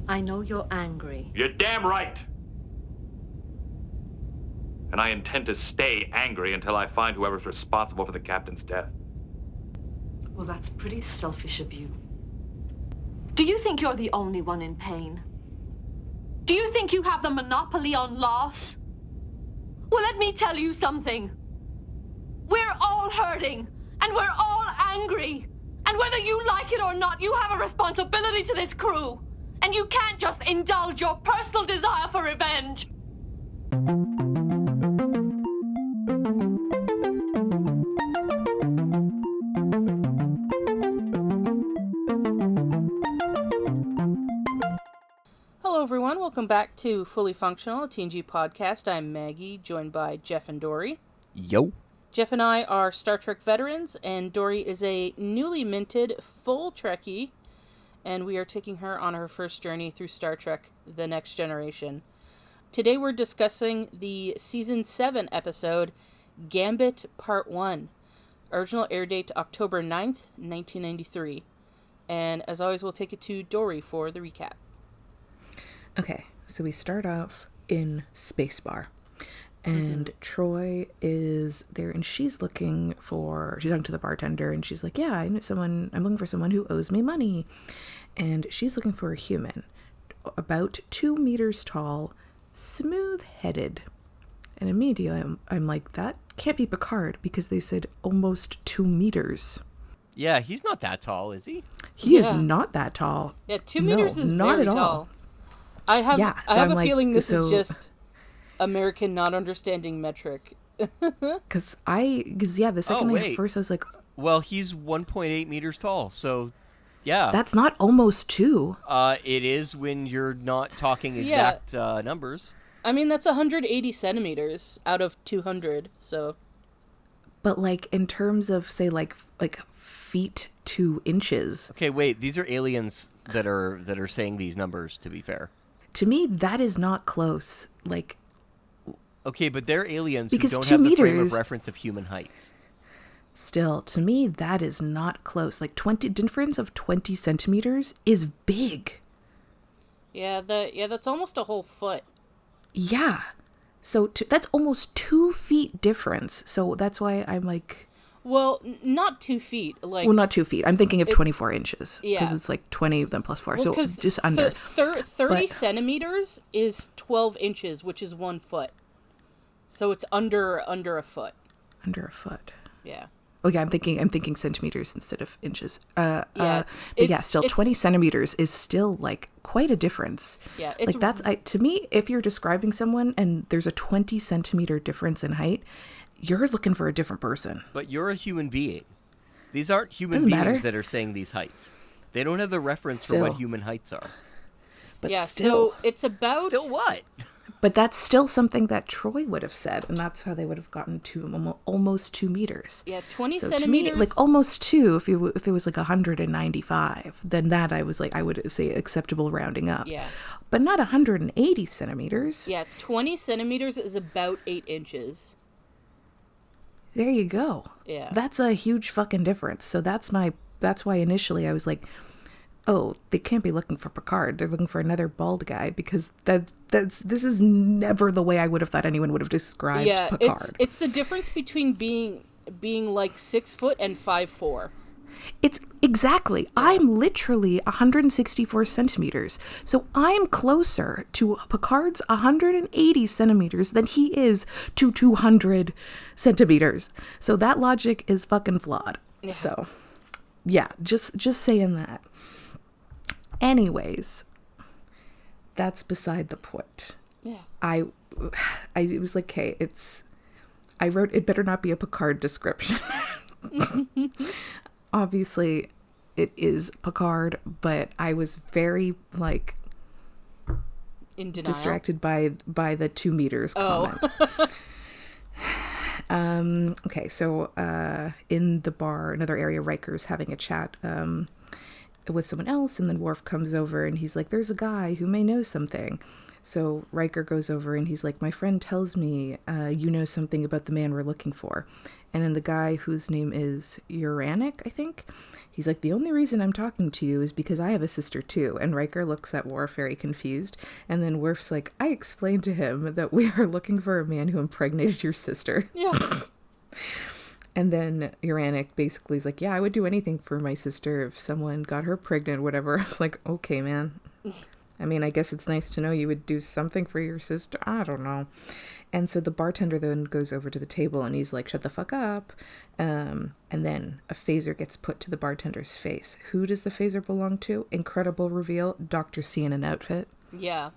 I know you're angry. You're damn right. And I intend to stay angry until I find whoever's responsible for the captain's death. Well, that's pretty selfish of you. Do you think you're the only one in pain? Do you think you have the monopoly on loss? Well, let me tell you something. We're all hurting, and we're all angry. And whether you like it or not, you have a responsibility to this crew. And you can't just indulge your personal desire for revenge. Hello everyone, welcome back to Fully Functional, a TNG podcast. I'm Maggie, joined by Jeff and Dory. Yo. Jeff and I are Star Trek veterans, and Dory is a newly minted full Trekkie, and we are taking her on her first journey through Star Trek: The Next Generation. Today we're discussing the Season 7 episode, Gambit Part 1. Original air date October 9th, 1993. And as always, we'll take it to Dory for the recap. Okay, so we start off in Spacebar, and Troy is there, and she's talking to the bartender, and she's like, yeah, I'm looking for someone who owes me money. And she's looking for a human, about 2 meters tall, smooth-headed. And immediately I'm like, that can't be Picard, because they said almost 2 meters. Yeah, he's not that tall, is he? He is not that tall. Yeah, 2 meters is not very at all. tall. I have a feeling this is just American not understanding metric. Because the second I first I was like, well, he's 1.8 meters tall, so yeah. That's not almost 2. It is when you're not talking exact numbers. I mean, that's 180 centimeters out of 200, so. But like in terms of say like feet to inches. Okay, wait, these are aliens that are saying these numbers, to be fair. To me, that is not close. Like, okay, but they're aliens because who don't 2 have the frame of meters, reference of human heights. Still, to me, that is not close. Like difference of 20 centimeters is big. Yeah, that's almost a whole foot. Yeah. So that's almost 2 feet difference. So that's why I'm like... Well, not 2 feet. Like, well, not 2 feet. I'm thinking of 24 inches. Yeah. Because it's like 20 then plus 4. Well, so just under. 30 centimeters is 12 inches, which is 1 foot. So it's under a foot. Under a foot. Yeah. Okay, I'm thinking centimeters instead of inches. But still 20 centimeters is still like quite a difference. Yeah, it's like to me, if you're describing someone and there's a 20 centimeter difference in height, you're looking for a different person. But you're a human being. These aren't human beings that are saying these heights. They don't have the reference for what human heights are. But so it's about... Still what? But that's still something that Troy would have said, and that's how they would have gotten to almost 2 meters. Yeah, 20 so centimeters. To me, like almost 2, if it was like 195, then that I would say acceptable rounding up. Yeah. But not 180 centimeters. Yeah, 20 centimeters is about 8 inches. There you go. Yeah. That's a huge fucking difference. So that's why initially I was like, oh, they can't be looking for Picard. They're looking for another bald guy, because this is never the way I would have thought anyone would have described Picard. It's the difference between being like 6 foot and 5'4". It's exactly. Yeah. I'm literally 164 centimeters. So I'm closer to Picard's 180 centimeters than he is to 200 centimeters. So that logic is fucking flawed. Yeah. So, yeah, just saying that. Anyways, that's beside the point. Yeah. I was like, hey, I wrote, it better not be a Picard description. Obviously, it is Picard, but I was very, like, in denial? Distracted by the 2 meters comment. Okay, so in the bar, another area, Riker's having a chat. with someone else, and then Worf comes over and he's like, there's a guy who may know something. So Riker goes over and he's like, my friend tells me you know something about the man we're looking for. And then the guy whose name is Uranic, I think, he's like, the only reason I'm talking to you is because I have a sister too. And Riker looks at Worf very confused. And then Worf's like, I explained to him that we are looking for a man who impregnated your sister. Yeah. And then Uranic basically is like, yeah, I would do anything for my sister if someone got her pregnant, whatever. I was like, okay, man. I mean, I guess it's nice to know you would do something for your sister. I don't know. And so the bartender then goes over to the table and he's like, shut the fuck up. And then a phaser gets put to the bartender's face. Who does the phaser belong to? Incredible reveal. Dr. C in an outfit. Yeah.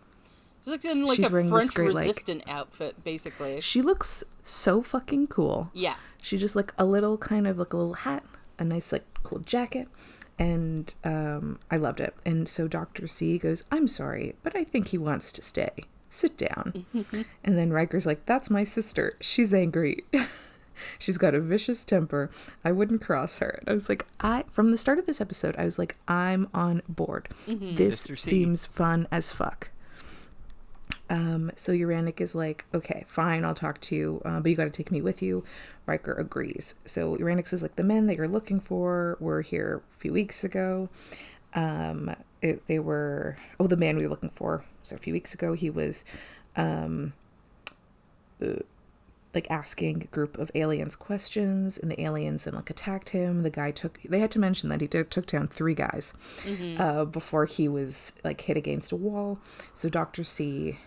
She's like in like She's a wearing French this great, resistant outfit, basically. She looks so fucking cool. Yeah. She just like a little kind of like a little hat, a nice like cool jacket. And I loved it. And so Dr. C goes, I'm sorry, but I think he wants to stay. Sit down. And then Riker's like, that's my sister. She's angry. She's got a vicious temper. I wouldn't cross her. And I was like, from the start of this episode, I was like, I'm on board. This seems fun as fuck. So Uranic is like, okay, fine, I'll talk to you, but you got to take me with you. Riker agrees. So Uranic says, like, the men that you're looking for were here a few weeks ago. The man we were looking for. So a few weeks ago, he was, like asking a group of aliens questions, and the aliens then like attacked him. They had to mention that he took down 3 guys, before he was like hit against a wall. So Dr. C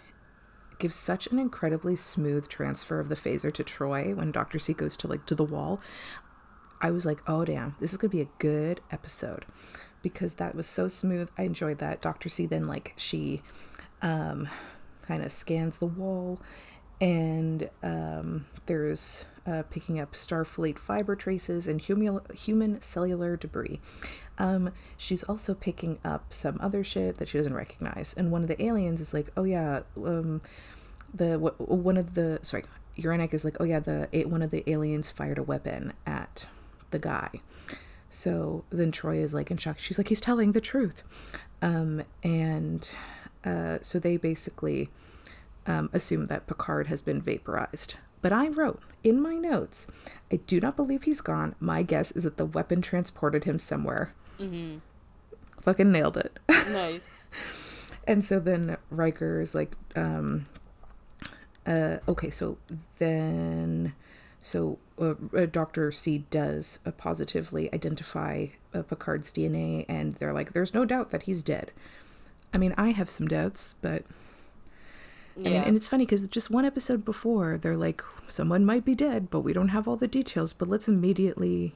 gives such an incredibly smooth transfer of the phaser to Troy when Dr. C goes to the wall. I was like, oh damn, this is gonna be a good episode, because that was so smooth. I enjoyed that. Dr. C then she kind of scans the wall, and there's picking up Starfleet fiber traces and human cellular debris. She's also picking up some other shit that she doesn't recognize. And one of the aliens is like, oh yeah, Uranic is like, oh yeah, one of the aliens fired a weapon at the guy. So then Troy is like in shock. She's like, he's telling the truth. So they basically assume that Picard has been vaporized. But I wrote in my notes, I do not believe he's gone. My guess is that the weapon transported him somewhere. Fucking nailed it. Nice. And so then Riker is like, okay, so then... So Dr. C does positively identify Picard's DNA, and they're like, there's no doubt that he's dead. I mean, I have some doubts, but... Yeah. I mean, and it's funny because just one episode before, they're like, someone might be dead, but we don't have all the details, but let's immediately,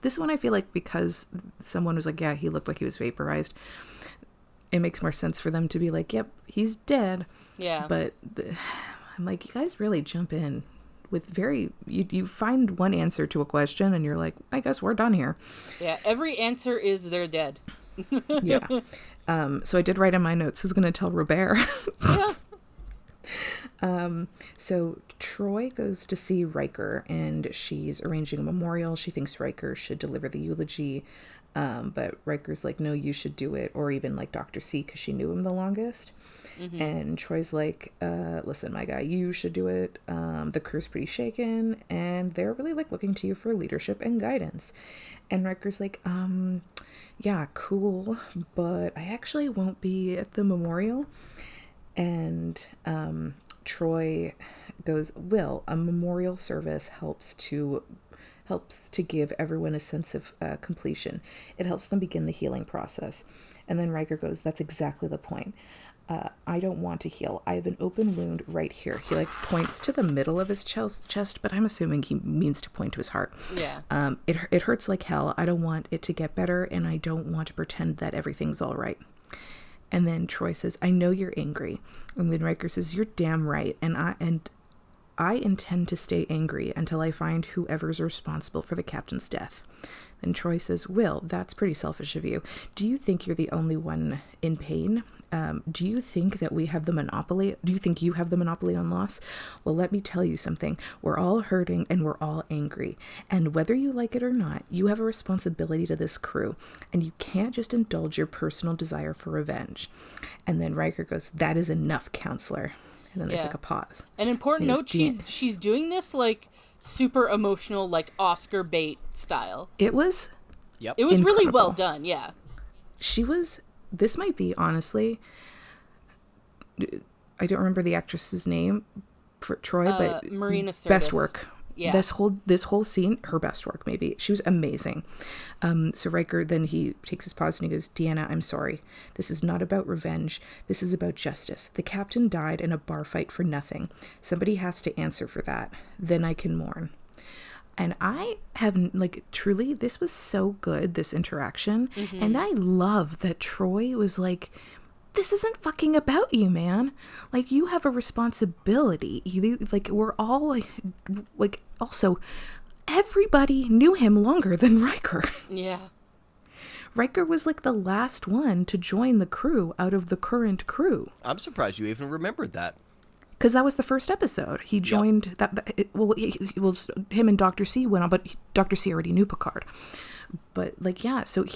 This one I feel like because someone was like, yeah, he looked like he was vaporized, it makes more sense for them to be like, yep, he's dead. Yeah. But I'm like, you guys really jump in with you find one answer to a question and you're like, I guess we're done here. Yeah, every answer is they're dead. Yeah. So I did write in my notes, who's going to tell Robert? Yeah. So Troy goes to see Riker, and she's arranging a memorial. She thinks Riker should deliver the eulogy, but Riker's like, no, you should do it, or even like Dr. C, because she knew him the longest. And Troy's like, listen, my guy, you should do it. The crew's pretty shaken, and they're really like looking to you for leadership and guidance. And Riker's like, yeah, cool, but I actually won't be at the memorial. And Troy goes, Will, a memorial service helps to give everyone a sense of completion. It helps them begin the healing process. And then Riker goes, that's exactly the point. I don't want to heal. I have an open wound right here. He like points to the middle of his chest, but I'm assuming he means to point to his heart. Yeah. It hurts like hell. I don't want it to get better, and I don't want to pretend that everything's all right. And then Troy says, I know you're angry. And then Riker says, you're damn right. And I intend to stay angry until I find whoever's responsible for the captain's death. Then Troy says, Will, that's pretty selfish of you. Do you think you're the only one in pain? do you think that we have the monopoly? Do you think you have the monopoly on loss? Well, let me tell you something. We're all hurting and we're all angry. And whether you like it or not, you have a responsibility to this crew. And you can't just indulge your personal desire for revenge. And then Riker goes, that is enough, counselor. And then there's like a pause. An important note, she's doing this like super emotional, like Oscar bait style. It was It was incredible. really well done, yeah. This might be, honestly, I don't remember the actress's name for Troy, but Marina Sirtis. Best work. Yeah. This whole scene, her best work, maybe. She was amazing. So Riker, then he takes his pause and he goes, Deanna, I'm sorry. This is not about revenge. This is about justice. The captain died in a bar fight for nothing. Somebody has to answer for that. Then I can mourn. And I have, like, truly, this was so good, this interaction. Mm-hmm. And I love that Troy was like, this isn't fucking about you, man. Like, you have a responsibility. We're all, like, also, everybody knew him longer than Riker. Yeah. Riker was, like, the last one to join the crew out of the current crew. I'm surprised you even remembered that. Because that was the first episode. He joined him and Dr. C went on, but Dr. C already knew Picard. But, like, yeah, so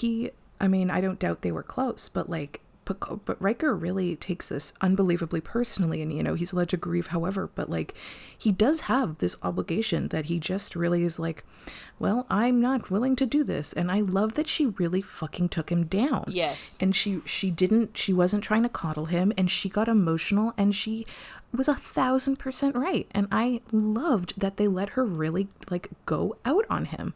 I don't doubt they were close, but, like, but Riker really takes this unbelievably personally, and, you know, he's allowed to grieve however, but, like, he does have this obligation that he just really is like, well, I'm not willing to do this. And I love that she really fucking took him down. Yes. And she wasn't trying to coddle him, and she got emotional, and she was 1,000% right. And I loved that they let her really, like, go out on him.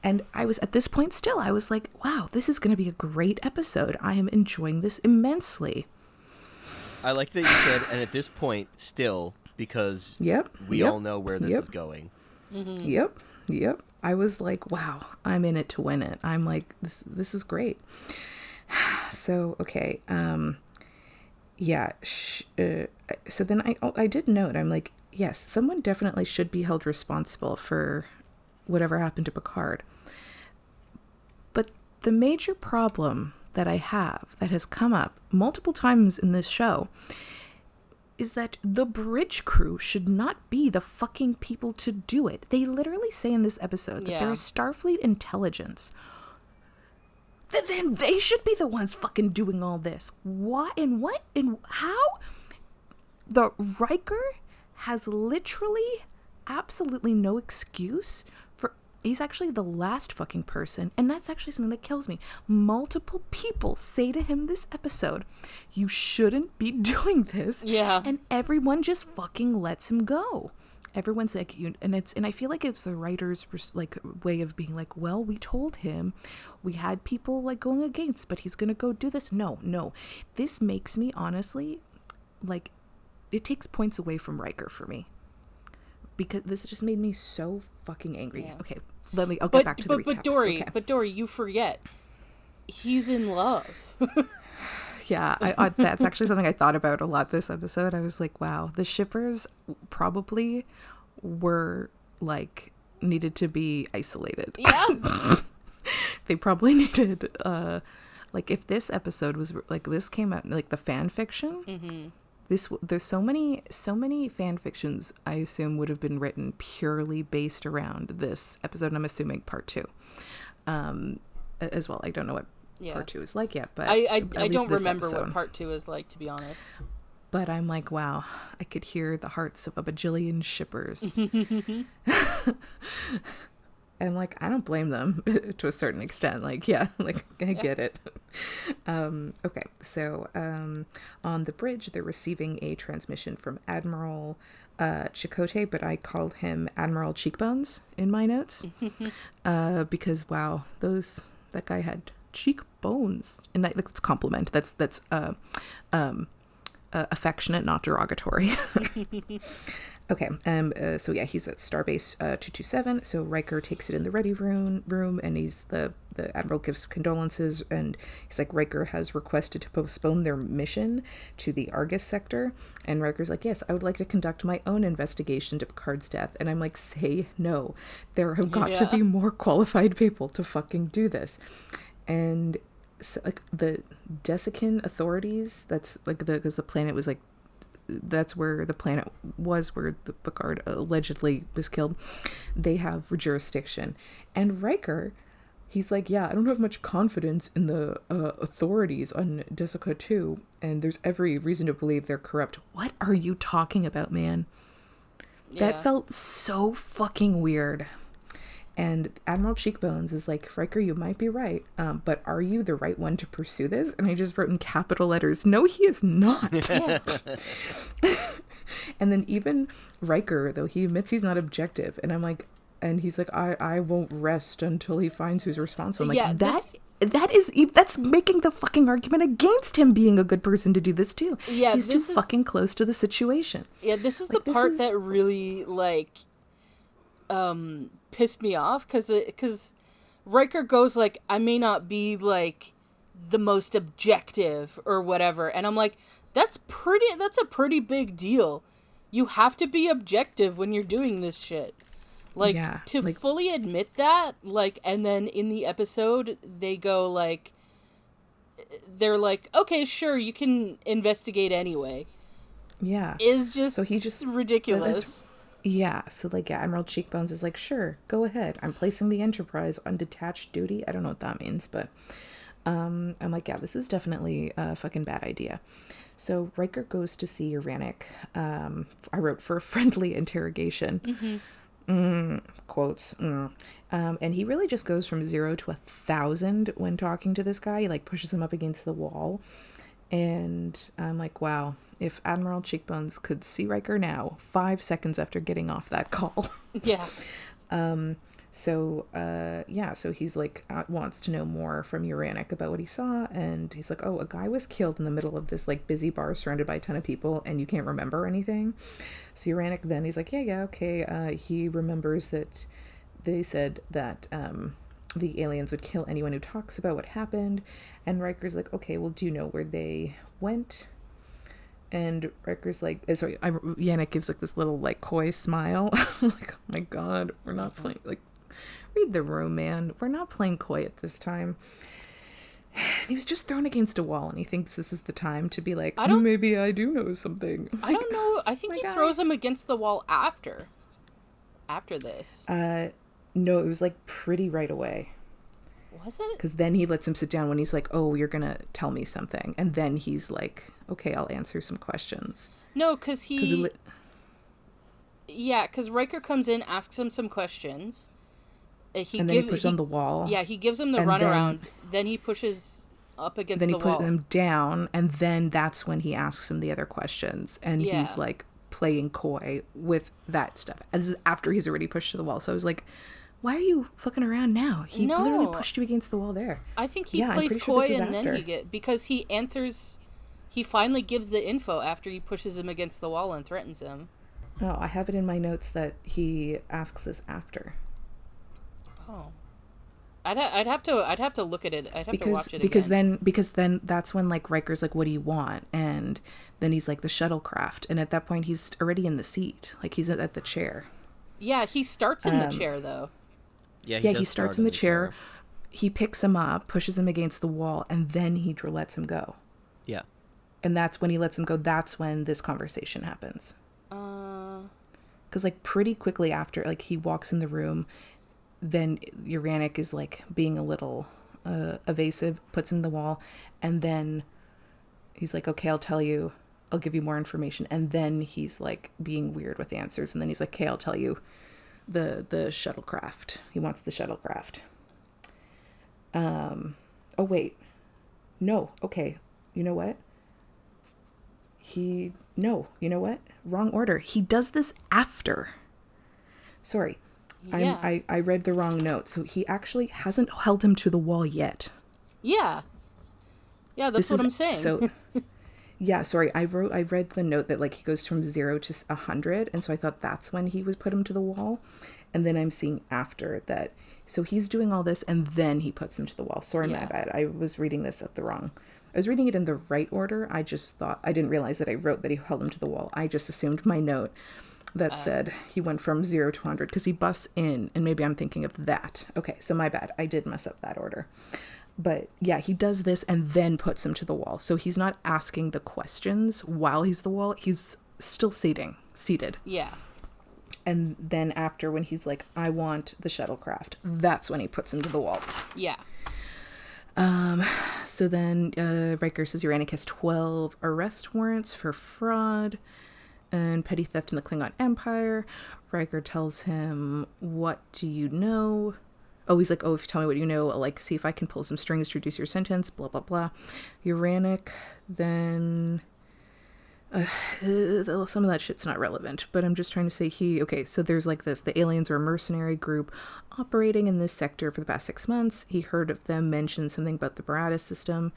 And I was, at this point still, I was like, wow, this is going to be a great episode. I am enjoying this immensely. I like that you said, and at this point still, because we all know where this is going. Mm-hmm. Yep. I was like, wow, I'm in it to win it. I'm like, this is great. So, okay. So then I did note, I'm like, yes, someone definitely should be held responsible for whatever happened to Picard. But the major problem that I have that has come up multiple times in this show is that the bridge crew should not be the fucking people to do it. They literally say in this episode that there is Starfleet intelligence. Then they should be the ones fucking doing all this. Why and what and how? The Riker has literally absolutely no excuse for. He's actually the last fucking person, and that's actually something that kills me. Multiple people say to him this episode, you shouldn't be doing this. Yeah. And everyone just fucking lets him go. Everyone's like, and I feel like it's the writer's like way of being like, well, we told him, we had people like going against, but he's gonna go do this. No, this makes me honestly, like, it takes points away from Riker for me, because this just made me so fucking angry. Yeah. Okay, I'll get back to the recap. But Dory, you forget, he's in love. Yeah, I that's actually something I thought about a lot this episode. I was like, wow, the shippers probably were, like, needed to be isolated. Yeah. They probably needed, like, if this episode was, like, this came out, like, the fan fiction, there's so many fan fictions I assume would have been written purely based around this episode, and I'm assuming part 2 as well. I don't know what part 2 is like yet, but I don't remember what part 2 is like, to be honest. But I'm like, wow, I could hear the hearts of a bajillion shippers. And, like, I don't blame them to a certain extent. Like, yeah, like, I get it. Okay, so on the bridge, they're receiving a transmission from Admiral Chakotay, but I called him Admiral Cheekbones in my notes. Because, wow, that guy had cheekbones. And it's compliment. That's affectionate, not derogatory. Okay, so yeah, he's at Starbase 227. So Riker takes it in the ready room, and the Admiral gives condolences, and he's like, Riker has requested to postpone their mission to the Argus sector, and Riker's like, yes, I would like to conduct my own investigation to Picard's death. And I'm like, say no. There have got to be more qualified people to fucking do this. And like the Desican authorities, that's like because the planet was like, that's where the planet was where the Picard allegedly was killed. They have jurisdiction. And Riker, he's like, yeah, I don't have much confidence in the authorities on Desica 2, and there's every reason to believe they're corrupt. What are you talking about, man? Yeah. That felt so fucking weird. And Admiral Cheekbones is like, Riker, you might be right, but are you the right one to pursue this? And I just wrote in capital letters, no, he is not. Yeah. And then even Riker, though, he admits he's not objective. And I'm like, and he's like, I won't rest until he finds who's responsible. I'm like, that's making the fucking argument against him being a good person to do this too. Yeah, he's too fucking close to the situation. Yeah, this is like, the part that really like pissed me off, because Riker goes like, I may not be like the most objective or whatever, and I'm like, that's a pretty big deal. You have to be objective when you're doing this shit. Like, yeah, to like, fully admit that, like, and then in the episode, they go, like, they're like, okay, sure, you can investigate anyway. Yeah. Is just, so he just ridiculous. Yeah, so, like, yeah, Admiral Cheekbones is like, sure, go ahead. I'm placing the Enterprise on detached duty. I don't know what that means, but I'm like, yeah, this is definitely a fucking bad idea. So Riker goes to see Uranik. I wrote for a friendly interrogation. Mm-hmm. Quotes. And he really just goes from 0 to 1,000 when talking to this guy. He like pushes him up against the wall, and I'm like, wow, if Admiral Cheekbones could see Riker now, 5 seconds after getting off that call. Yeah. So he's like, wants to know more from Uranik about what he saw, and he's like, oh, a guy was killed in the middle of this like busy bar surrounded by a ton of people, and you can't remember anything. So Uranik then, he's like, yeah, okay, he remembers that they said that the aliens would kill anyone who talks about what happened, and Riker's like, okay, well, do you know where they went? And Riker's like, Yannick gives like this little like coy smile. Like, oh my god, we're not playing, like, read the room, man. We're not playing coy at this time. And he was just thrown against a wall, and he thinks this is the time to be like, maybe I do know something. I don't know. I think he throws him against the wall after this. No, it was like pretty right away. Was it? Because then he lets him sit down when he's like, oh, you're gonna tell me something, and then he's like, okay, I'll answer some questions. No, because because Riker comes in, asks him some questions. Then he pushes on the wall. Yeah, he gives him the runaround. Then he pushes up against the wall. Then he puts him down, and then that's when he asks him the other questions. And he's like playing coy with that stuff as after he's already pushed to the wall. So I was like, why are you fucking around now? He literally pushed you against the wall there. I think he plays coy and then because he answers. He finally gives the info after he pushes him against the wall and threatens him. No, I have it in my notes that he asks this after. Oh, I'd have to look at it. I'd have to watch it again. Because then that's when like Riker's like, "What do you want?" And then he's like, "The shuttlecraft." And at that point, he's already in the seat, like he's at the chair. Yeah, he starts in the chair though. Yeah, he starts in the chair. He picks him up, pushes him against the wall, and then he lets him go. Yeah. And that's when he lets him go. That's when this conversation happens. Because like pretty quickly after, like he walks in the room, then Uranik is like being a little evasive, puts him in the wall, and then he's like, okay, I'll tell you, I'll give you more information. And then he's like being weird with answers. And then he's like, okay, I'll tell you the shuttlecraft. He wants the shuttlecraft. Oh, wait. No. Okay. You know what? You know what? Wrong order. He does this after. Sorry. Yeah. I read the wrong note. So he actually hasn't held him to the wall yet. Yeah. Yeah, that's what I'm saying. So, yeah, sorry. I read the note that like he goes from 0 to 100. And so I thought that's when he was put him to the wall. And then I'm seeing after that. So he's doing all this and then he puts him to the wall. Sorry, my bad. I was reading this at the wrong. I was reading it in the right order. I just thought, I didn't realize that I wrote that he held him to the wall. I just assumed my note that said he went from 0 to 100 because he busts in, and maybe I'm thinking of that. Okay, so my bad. I did mess up that order. But yeah, he does this and then puts him to the wall. So he's not asking the questions while he's the wall. He's still seated. Yeah. And then after, when he's like, I want the shuttlecraft, that's when he puts him to the wall. Yeah. So then Riker says Uranic has 12 arrest warrants for fraud and petty theft in the Klingon Empire. Riker tells him, what do you know? Oh, he's like, oh, if you tell me what you know, I'll like see if I can pull some strings to reduce your sentence, blah, blah, blah. Uranic then... some of that shit's not relevant, but I'm just trying to say so there's like this, the aliens are a mercenary group operating in this sector for the past 6 months. He heard of them mention something about the Baratus system,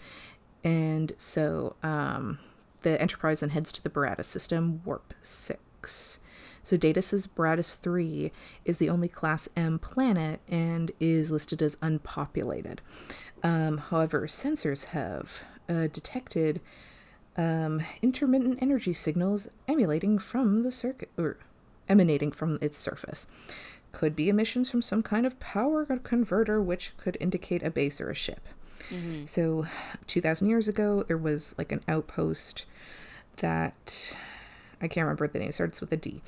and so the Enterprise then heads to the Baratus system, Warp 6. So Data says Baratus 3 is the only Class M planet and is listed as unpopulated. However, sensors have detected intermittent energy signals emanating from its surface. Could be emissions from some kind of power converter, which could indicate a base or a ship. Mm-hmm. So 2,000 years ago, there was like an outpost that... I can't remember the name, it starts with a D.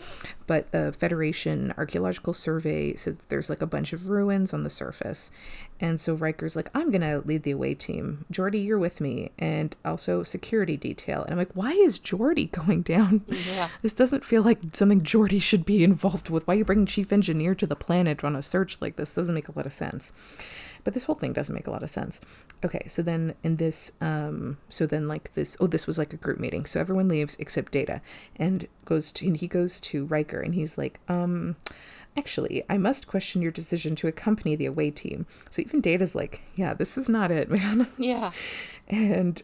But a Federation archaeological survey said that there's like a bunch of ruins on the surface. And so Riker's like, I'm going to lead the away team. Geordi, you're with me. And also security detail. And I'm like, why is Geordi going down? Yeah. This doesn't feel like something Geordi should be involved with. Why are you bringing chief engineer to the planet on a search like this? Doesn't make a lot of sense. But this whole thing doesn't make a lot of sense. Okay, so then in this, this was like a group meeting. So everyone leaves except Data, and he goes to Riker, and he's like, actually, I must question your decision to accompany the away team. So even Data's like, yeah, this is not it, man. Yeah. And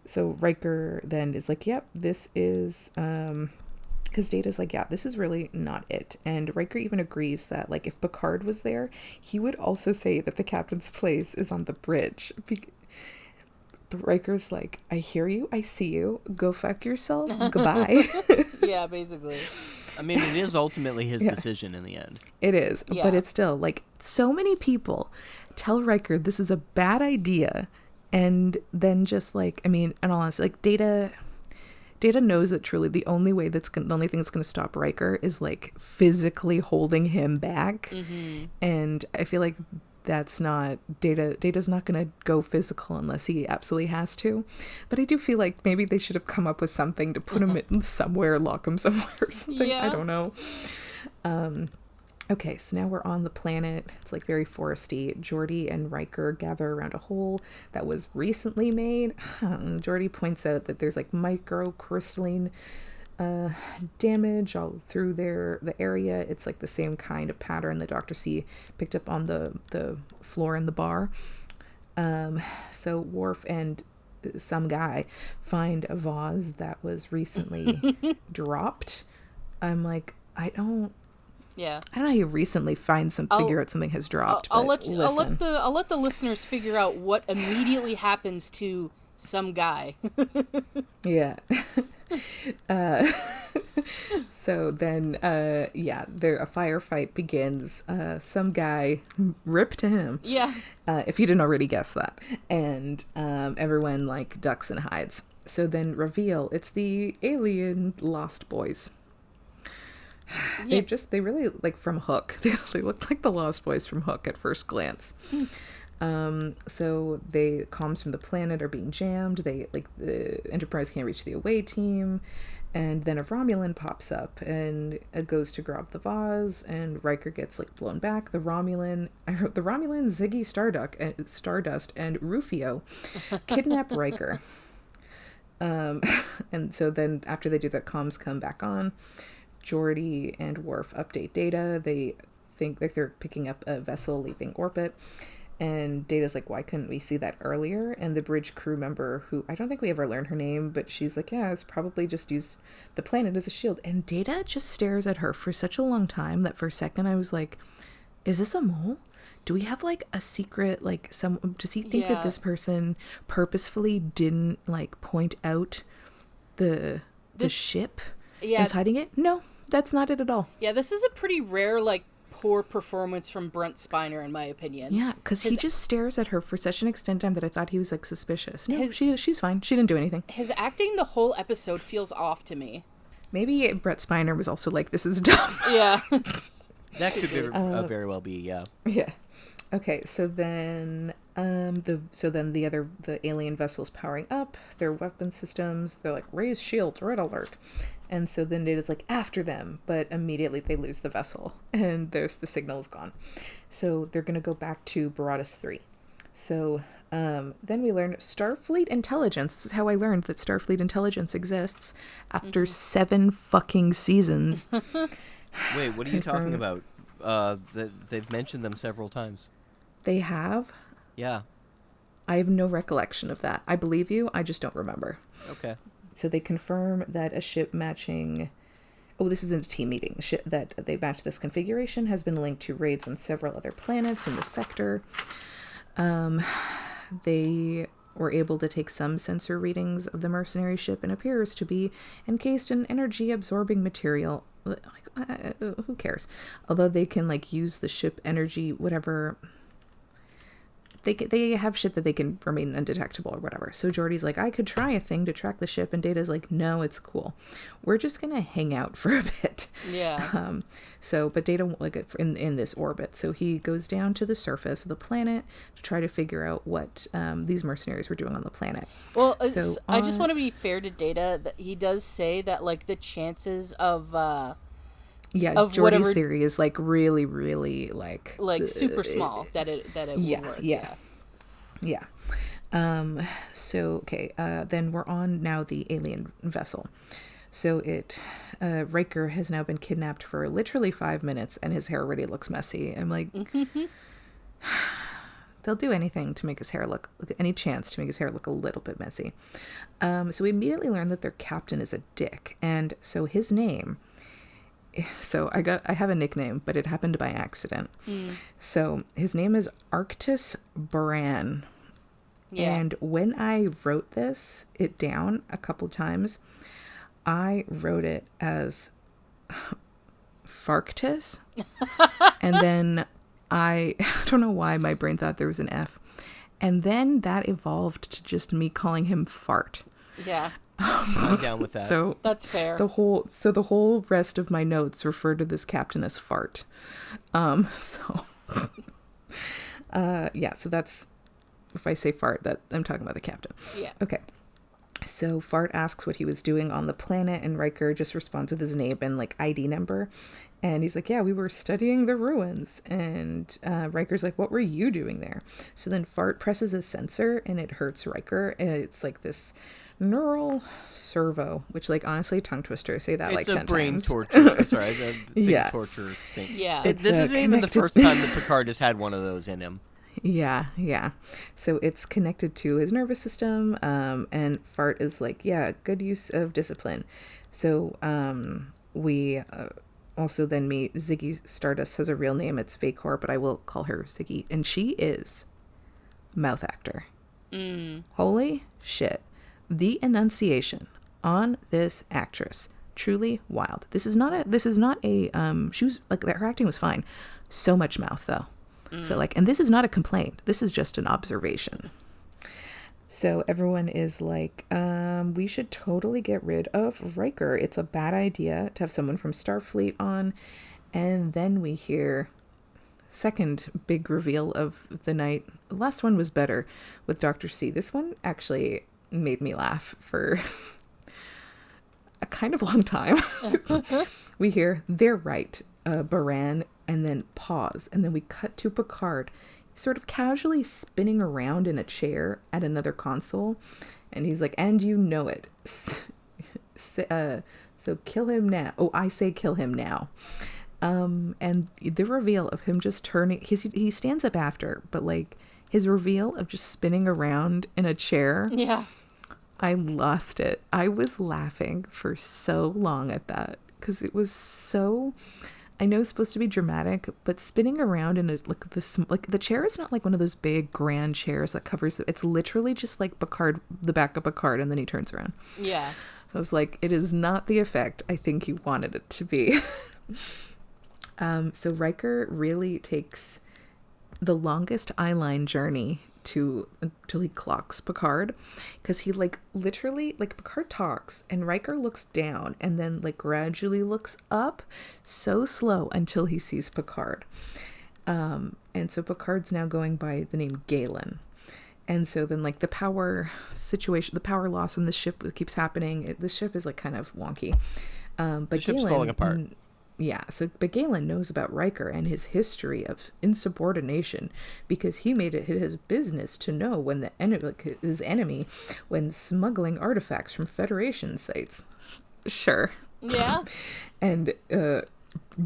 so Riker then is like, yep, this is... because Data's like, yeah, this is really not it. And Riker even agrees that, like, if Picard was there, he would also say that the captain's place is on the bridge. But Riker's like, I hear you, I see you, go fuck yourself, goodbye. Yeah, basically. I mean, it is ultimately his decision in the end. It is, yeah. But it's still, like, so many people tell Riker this is a bad idea, and then just, like, I mean, in all honesty, like, Data knows that truly the only thing that's going to stop Riker is like physically holding him back. Mm-hmm. And I feel like that's not Data's not going to go physical unless he absolutely has to. But I do feel like maybe they should have come up with something to put him in somewhere, lock him somewhere or something. Yeah. I don't know. Okay, so now we're on the planet. It's like very foresty. Geordi and Riker gather around a hole that was recently made. Geordi points out that there's like microcrystalline damage all through the area. It's like the same kind of pattern that Dr. C picked up on the floor in the bar. So Worf and some guy find a vase that was recently dropped. I'm like, I don't know how you recently figure out something has dropped. I'll let the listeners figure out what immediately happens to some guy. Yeah. So then, a firefight begins. Some guy ripped to him. Yeah. If you didn't already guess that, and everyone like ducks and hides. So then reveal it's the alien Lost Boys. They really like from Hook. They look like the Lost Boys from Hook at first glance. So the comms from the planet are being jammed. The Enterprise can't reach the away team, and then a Romulan pops up and goes to grab the vase, and Riker gets like blown back. I wrote the Romulan, Ziggy Stardust, and Rufio kidnap Riker. And so then after they do that, comms come back on. Geordi and Worf update Data. They think like they're picking up a vessel leaving orbit, and Data's like, why couldn't we see that earlier? And the bridge crew member, who I don't think we ever learned her name, but she's like, yeah, it's probably just use the planet as a shield. And Data just stares at her for such a long time that for a second I was like, is this a mole? Do we have like a secret, like does he think that this person purposefully didn't like point out the ship? Yeah. Is hiding it? No, that's not it at all. Yeah, this is a pretty rare like poor performance from Brent Spiner, in my opinion. Yeah, because he just stares at her for such an extended time that I thought he was, like, suspicious. No, she's fine. She didn't do anything. His acting the whole episode feels off to me. Maybe Brett Spiner was also like, this is dumb. Yeah. That could very well be, yeah. Yeah. Okay, so then the alien vessel's powering up, their weapon systems, they're like, raise shields, red alert. And so then Data's like, after them, but immediately they lose the vessel, and the signal is gone. So they're going to go back to Baratus 3. So then we learned Starfleet intelligence. This is how I learned that Starfleet intelligence exists after 7 fucking seasons. Wait, what are you talking about? They've mentioned them several times. They have? Yeah. I have no recollection of that. I believe you, I just don't remember. Okay. So they confirm that a ship matching... Oh, this is in the team meeting. The ship that they match this configuration has been linked to raids on several other planets in the sector. They were able to take some sensor readings of the mercenary ship and appears to be encased in energy-absorbing material. Like, who cares? Although they can, like, use the ship energy, whatever... They have shit that they can remain undetectable or whatever. So Geordi's like, I could try a thing to track the ship, and Data's like, no, it's cool. We're just gonna hang out for a bit. Yeah. But Data, like, in this orbit, so he goes down to the surface of the planet to try to figure out what these mercenaries were doing on the planet. Well, so I just want to be fair to Data that he does say that, like, the chances of Geordi's theory is, like, really, really, like super small that it will work. Yeah. So, okay, then we're on now the alien vessel. So Riker has now been kidnapped for literally 5 minutes, and his hair already looks messy. I'm like, they'll do anything to make his hair look, any chance to make his hair look a little bit messy. So we immediately learn that their captain is a dick, and so his name... So I have a nickname, but it happened by accident. So his name is Arctis Baran. Yeah. And when I wrote it down a couple times, I wrote it as Farctus. And then I don't know why my brain thought there was an F. And then that evolved to just me calling him Fart. Yeah. I'm down with that. So that's fair. The whole rest of my notes refer to this captain as Fart. So that's, if I say Fart, that I'm talking about the captain. Yeah. Okay. So Fart asks what he was doing on the planet, and Riker just responds with his name and, like, ID number. And he's like, yeah, we were studying the ruins. And Riker's like, what were you doing there? So then Fart presses a sensor, and it hurts Riker. And it's like this neural servo, which, like, honestly, tongue twister. Say that like 10 times. It's a brain torture. Sorry, it's a big torture thing. Yeah. This isn't even the first time that Picard has had one of those in him. Yeah. So it's connected to his nervous system, and Fart is like, yeah, good use of discipline. So we also then meet Ziggy Stardust. Has a real name. It's Vacor, but I will call her Ziggy. And she is mouth actor. Holy shit. The enunciation on this actress, truly wild. This is not a she was like, her acting was fine. So much mouth though. So, like, and this is not a complaint. This is just an observation. So everyone is like, we should totally get rid of Riker. It's a bad idea to have someone from Starfleet on. And then we hear second big reveal of the night. The last one was better with Dr. C. This one actually made me laugh for a kind of long time. We hear, they're right, Baran, and then pause, and then we cut to Picard sort of casually spinning around in a chair at another console, and he's like, and you know it. So kill him now. Oh, I say kill him now. And the reveal of him just turning, he stands up after, but, like, his reveal of just spinning around in a chair. Yeah. I lost it. I was laughing for so long at that because it was so, I know it's supposed to be dramatic, but spinning around in the chair is not like one of those big grand chairs that covers it. It's literally just like Picard, the back of Picard, and then he turns around. Yeah. So I was like, it is not the effect I think he wanted it to be. So Riker really takes the longest eyeline journey until he clocks Picard, because he like literally, like, Picard talks and Riker looks down and then like gradually looks up so slow until he sees Picard. And so Picard's now going by the name Galen. And so then like the power situation, the power loss in the ship keeps happening. The ship is like kind of wonky. But the ship's falling apart. Yeah, but Galen knows about Riker and his history of insubordination, because he made it his business to know when his enemy when smuggling artifacts from Federation sites. Sure. Yeah. And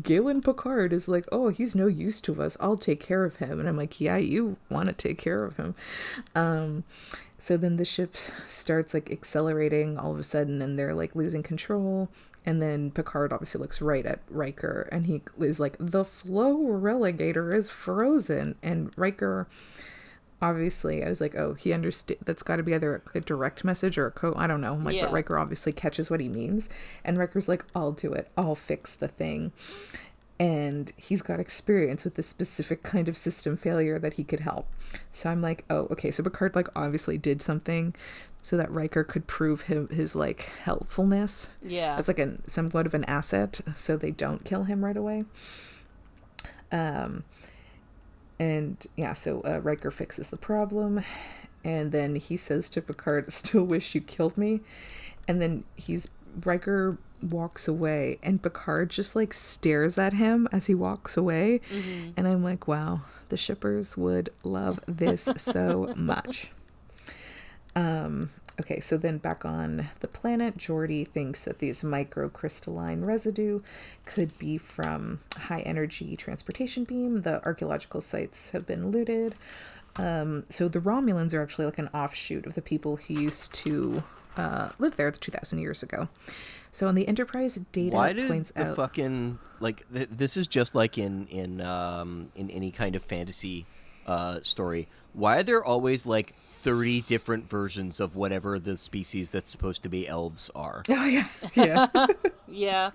Galen Picard is like, oh, he's no use to us. I'll take care of him. And I'm like, yeah, you want to take care of him. So then the ship starts like accelerating all of a sudden, and they're like losing control. And then Picard obviously looks right at Riker, and he is like, the flow relegator is frozen. And Riker, obviously, I was like, oh, he understood. That's got to be either a direct message or a code. I don't know. I'm like, Yeah. But Riker obviously catches what he means. And Riker's like, I'll do it. I'll fix the thing. And he's got experience with this specific kind of system failure that he could help. So I'm like, oh, okay. So Picard like obviously did something so that Riker could prove his like helpfulness. Yeah. As like somewhat of an asset, so they don't kill him right away. And yeah, so Riker fixes the problem, and then he says to Picard, "Still wish you killed me." And then Riker walks away, and Picard just like stares at him as he walks away. Mm-hmm. And I'm like, wow, the shippers would love this so much. Okay, so then back on the planet, Geordi thinks that these microcrystalline residue could be from high energy transportation beam. The archaeological sites have been looted. So the Romulans are actually like an offshoot of the people who used to live there 2,000 years ago. So on the Enterprise data points out, fucking like this is just like in any kind of fantasy story. Why are there always like 30 different versions of whatever the species that's supposed to be elves are? Oh yeah, yeah, Yeah.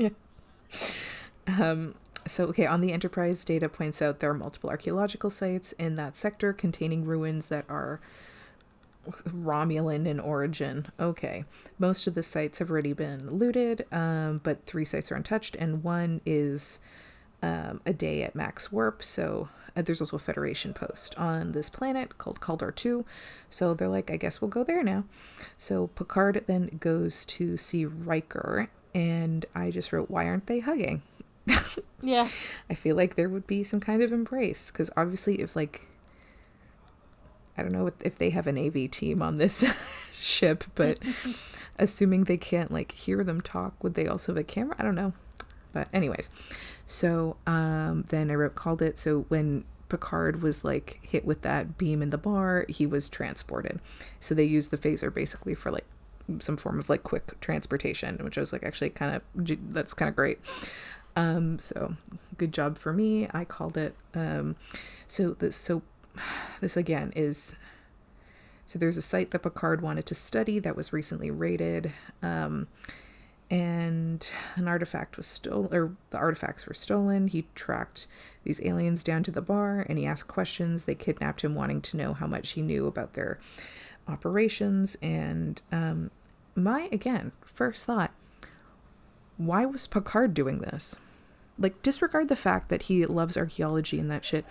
So okay, on the Enterprise data points out there are multiple archaeological sites in that sector containing ruins that are Romulan in origin. Okay, most of the sites have already been looted, but 3 sites are untouched, and 1 is a day at max warp. So there's also a Federation post on this planet called Kaldor 2. So they're like, I guess we'll go there now. So Picard then goes to see Riker, and I just wrote, why aren't they hugging? Yeah. I feel like there would be some kind of embrace, because obviously if like, I don't know if they have an AV team on this ship, but assuming they can't like hear them talk, would they also have a camera? I don't know. But anyways, so then I called it. So when Picard was like hit with that beam in the bar, he was transported. So they used the phaser basically for like some form of like quick transportation, which I was like, actually that's kind of great. So good job for me. I called it. So this again is, so there's a site that Picard wanted to study that was recently raided, and an artifact was stolen, or the artifacts were stolen. He tracked these aliens down to the bar, and he asked questions. They kidnapped him, wanting to know how much he knew about their operations. And again, first thought, why was Picard doing this? Like, disregard the fact that he loves archaeology and that shit.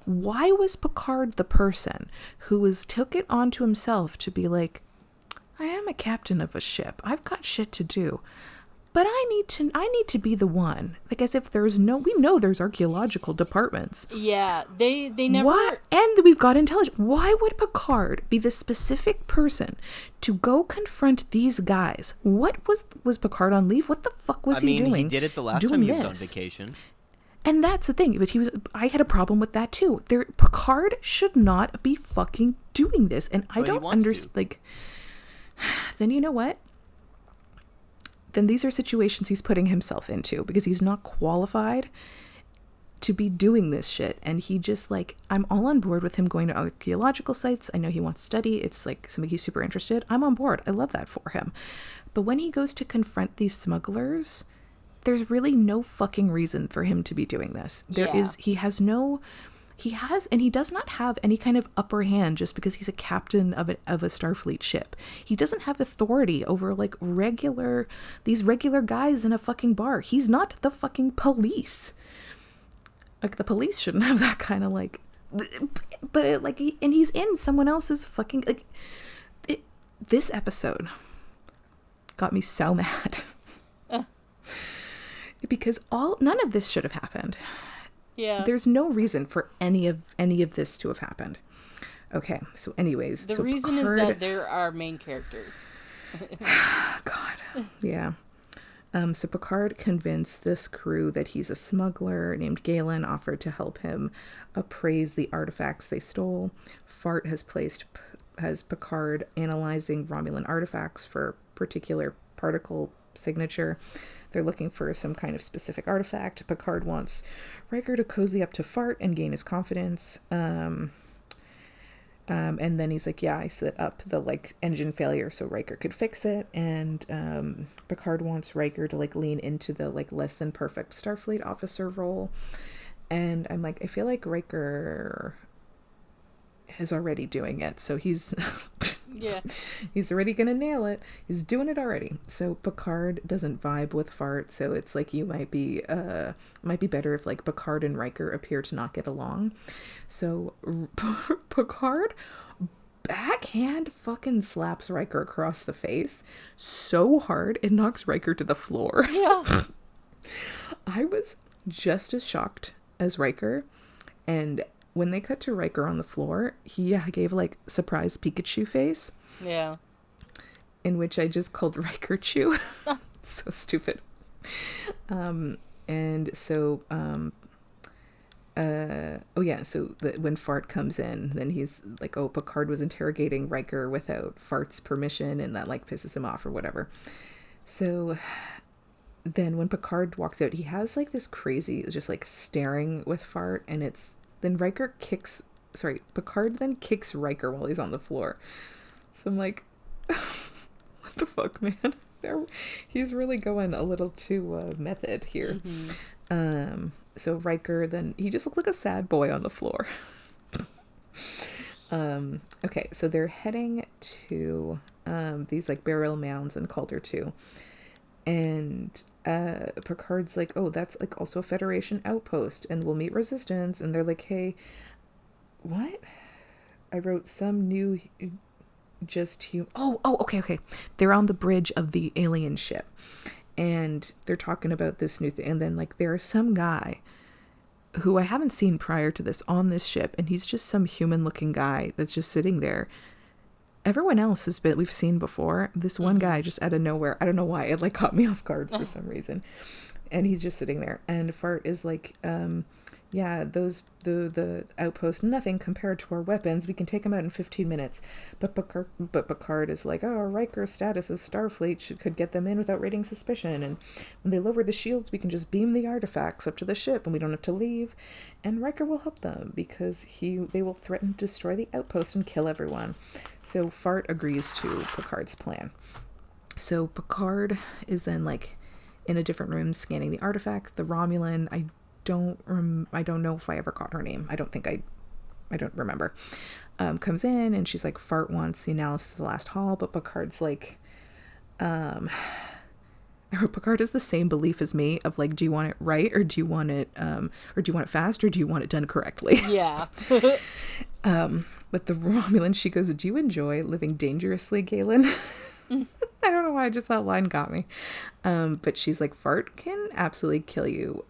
Why was Picard the person who took it onto himself to be like, I am a captain of a ship. I've got shit to do. But I need to be the one. Like, as if we know there's archaeological departments. Yeah, they never... What? And we've got intelligence. Why would Picard be the specific person to go confront these guys? What was Picard on leave? What the fuck was he doing? He did it the last time he was on vacation. And that's the thing. But I had a problem with that too. Picard should not be fucking doing this. And I don't understand. Like, then you know what? Then these are situations he's putting himself into because he's not qualified to be doing this shit. And he just like, I'm all on board with him going to archaeological sites. I know he wants to study. It's like something he's super interested. I'm on board. I love that for him. But when he goes to confront these smugglers, there's really no fucking reason for him to be doing this. He does not have any kind of upper hand just because he's a captain of a Starfleet ship. He doesn't have authority over like these regular guys in a fucking bar. He's not the fucking police. Like, the police shouldn't have that kind of like, but like, and he's in someone else's fucking, like, this episode got me so mad because none of this should have happened. Yeah. There's no reason for any of this to have happened. Okay, so anyways. The reason Picard... is that there are main characters. God, yeah. So Picard convinced this crew that he's a smuggler named Galen, offered to help him appraise the artifacts they stole. Fart has Picard analyzing Romulan artifacts for particular particle signature. They're looking for some kind of specific artifact. Picard wants Riker to cozy up to Fart and gain his confidence. And then he's like, yeah, I set up the like engine failure so Riker could fix it. And Picard wants Riker to like lean into the like less than perfect Starfleet officer role. And I'm like, I feel like Riker is already doing it. So he's... Yeah. He's already gonna nail it. He's doing it already. So Picard doesn't vibe with Fart, so it's like you might be better if like Picard and Riker appear to not get along. So Picard backhand fucking slaps Riker across the face so hard it knocks Riker to the floor. Yeah. I was just as shocked as Riker, and when they cut to Riker on the floor, he gave like surprise Pikachu face. Yeah. In which I just called Riker Chew. So stupid. When Fart comes in, then he's like, oh, Picard was interrogating Riker without Fart's permission, and that like pisses him off or whatever. So then when Picard walks out, he has like this crazy, just like staring with Fart, and then Picard then kicks Riker while he's on the floor. So I'm like, what the fuck, man? He's really going a little too method here. Mm-hmm. So Riker, then he just looked like a sad boy on the floor. Okay, so they're heading to these like burial mounds in Calder 2. And Picard's like, oh, that's like also a Federation outpost and we'll meet resistance. And they're like, hey, what? I wrote some new okay. They're on the bridge of the alien ship and they're talking about this new thing. And then like there's some guy who I haven't seen prior to this on this ship, and he's just some human looking guy that's just sitting there. Everyone else we've seen before. This one guy just out of nowhere, I don't know why, it like caught me off guard for some reason. And he's just sitting there. And Fart is like, yeah, the outpost, nothing compared to our weapons. We can take them out in 15 minutes. But Picard is like, oh, Riker's status as Starfleet could get them in without raising suspicion. And when they lower the shields, we can just beam the artifacts up to the ship and we don't have to leave. And Riker will help them because they will threaten to destroy the outpost and kill everyone. So Fart agrees to Picard's plan. So Picard is then like in a different room scanning the artifact. The Romulan, I don't know if I ever caught her name. I don't remember. Comes in and she's like, Fart wants the analysis of the last haul, but Picard's like, Picard has the same belief as me of like, do you want it right or do you want it fast or do you want it done correctly? Yeah. But the Romulan, she goes, do you enjoy living dangerously, Galen? I don't know why, just that line got me. But she's like, Fart can absolutely kill you.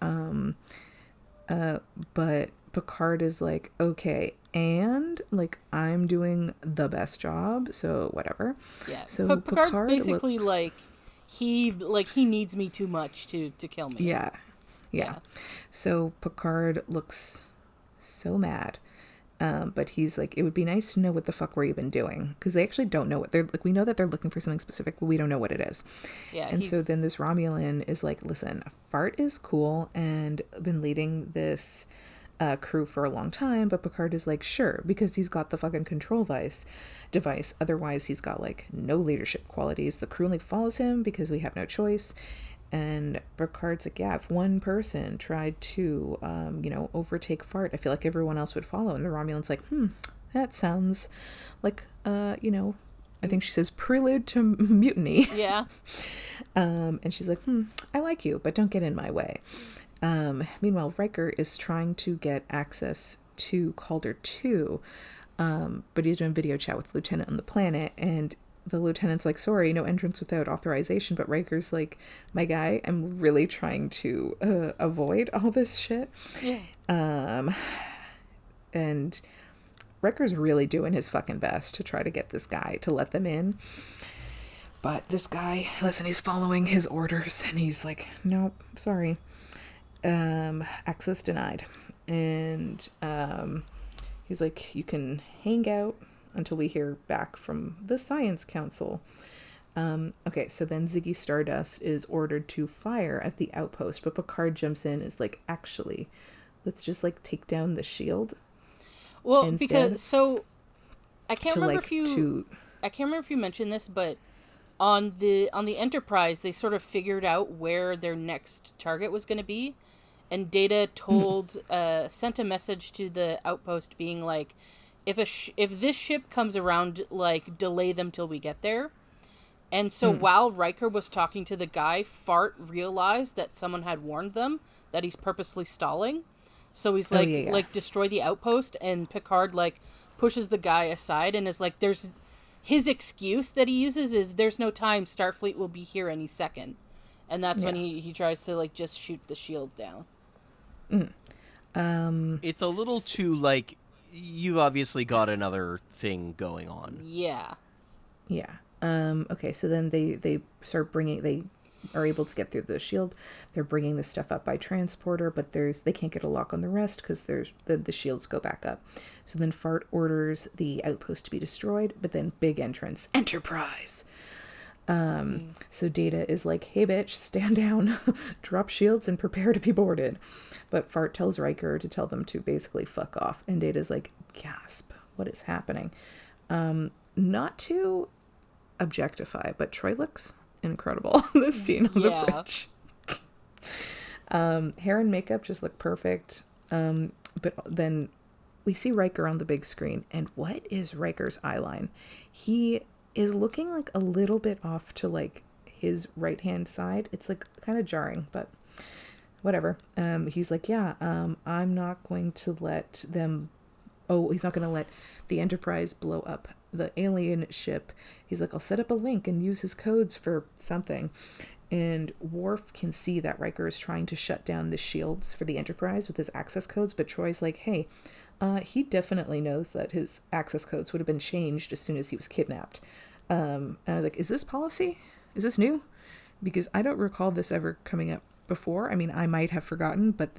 But Picard is like, okay, and like I'm doing the best job, so whatever. Yeah. So Picard's basically like he needs me too much to kill me. Yeah. So Picard looks so mad. But he's like, it would be nice to know what the fuck we're even doing, because they actually don't know what they're like. We know that they're looking for something specific, but we don't know what it is. Yeah. And so then this Romulan is like, listen, Fart is cool and been leading this crew for a long time, but Picard is like, sure, because he's got the fucking control device. Otherwise, he's got like no leadership qualities. The crew only follows him because we have no choice. And Picard's like, yeah, if one person tried to, overtake Fart, I feel like everyone else would follow. And the Romulan's like, that sounds like, I think she says prelude to mutiny. Yeah. And she's like, I like you, but don't get in my way. Meanwhile, Riker is trying to get access to Calder 2, but he's doing video chat with the lieutenant on the planet, and the lieutenant's like, sorry, no entrance without authorization, but Riker's like, my guy, I'm really trying to avoid all this shit. Yeah. And Riker's really doing his fucking best to try to get this guy to let them in. But this guy, listen, he's following his orders, and he's like, nope, sorry. Access denied. And he's like, you can hang out until we hear back from the Science Council. Okay, so then Ziggy Stardust is ordered to fire at the outpost, but Picard jumps in, is like, actually, let's just like take down the shield. Well, instead, because so I can't remember if you mentioned this, but on the Enterprise, they sort of figured out where their next target was going to be, and Data sent a message to the outpost being like, if this ship comes around, like, delay them till we get there. And so while Riker was talking to the guy, Fart realized that someone had warned them that he's purposely stalling. So he's like, like, destroy the outpost, and Picard, like, pushes the guy aside and is like, his excuse that he uses is, there's no time, Starfleet will be here any second. And that's when he tries to, like, just shoot the shield down. It's a little too, like, you've obviously got another thing going on. Yeah. Yeah. Okay, so then they start bringing, they are able to get through the shield. They're bringing this stuff up by transporter, but they can't get a lock on the rest because the shields go back up. So then Fart orders the outpost to be destroyed, but then big entrance, Enterprise. So Data is like, hey bitch, stand down, drop shields and prepare to be boarded. But Fart tells Riker to tell them to basically fuck off, and Data's like, gasp, what is happening? Not to objectify, but Troy looks incredible in this scene on the bridge. Hair and makeup just look perfect. But then we see Riker on the big screen, and what is Riker's eyeline? He is looking like a little bit off to like his right hand side. It's like kind of jarring, but whatever. He's like, I'm not going to let them. Oh, he's not going to let the Enterprise blow up the alien ship. He's like, I'll set up a link and use his codes for something. And Worf can see that Riker is trying to shut down the shields for the Enterprise with his access codes, but Troy's like, hey, he definitely knows that his access codes would have been changed as soon as he was kidnapped. And I was like, is this policy? Is this new? Because I don't recall this ever coming up before. I mean, I might have forgotten, but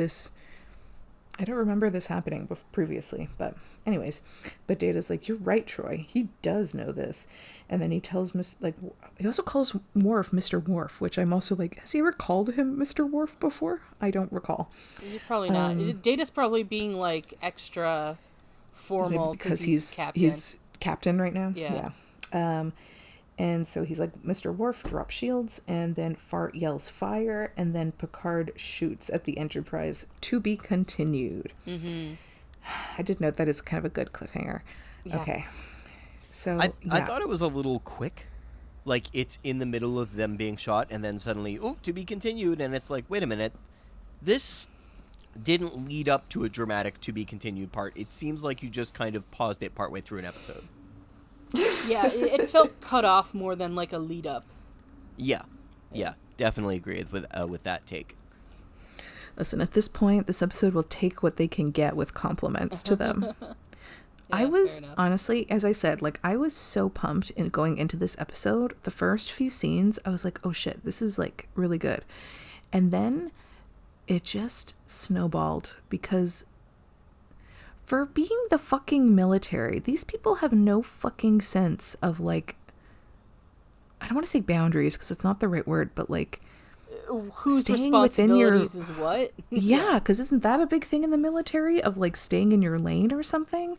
I don't remember this happening previously. But anyways, but Data's like, you're right, Troy. He does know this. And then he tells he also calls Worf Mr. Worf, which I'm also like, has he ever called him Mr. Worf before? I don't recall. Probably not. Data's probably being like extra formal because he's captain. He's captain right now. Yeah. And so he's like, Mr. Worf, drop shields, and then Fart yells fire, and then Picard shoots at the Enterprise, to be continued. Mm-hmm. I did note that is kind of a good cliffhanger. Yeah. Okay. So I thought it was a little quick. Like, it's in the middle of them being shot, and then suddenly, to be continued, and it's like, wait a minute. This didn't lead up to a dramatic to be continued part. It seems like you just kind of paused it partway through an episode. Yeah, it felt cut off more than like a lead up. Yeah, definitely agree with that take. Listen, at this point, this episode will take what they can get with compliments to them. I was honestly, as I said, like, I was so pumped in going into this episode. The first few scenes, I was like, oh shit, this is like really good. And then it just snowballed because for being the fucking military, these people have no fucking sense of, like, I don't want to say boundaries because it's not the right word, but like whose responsibilities is what? Yeah, because isn't that a big thing in the military of like staying in your lane or something?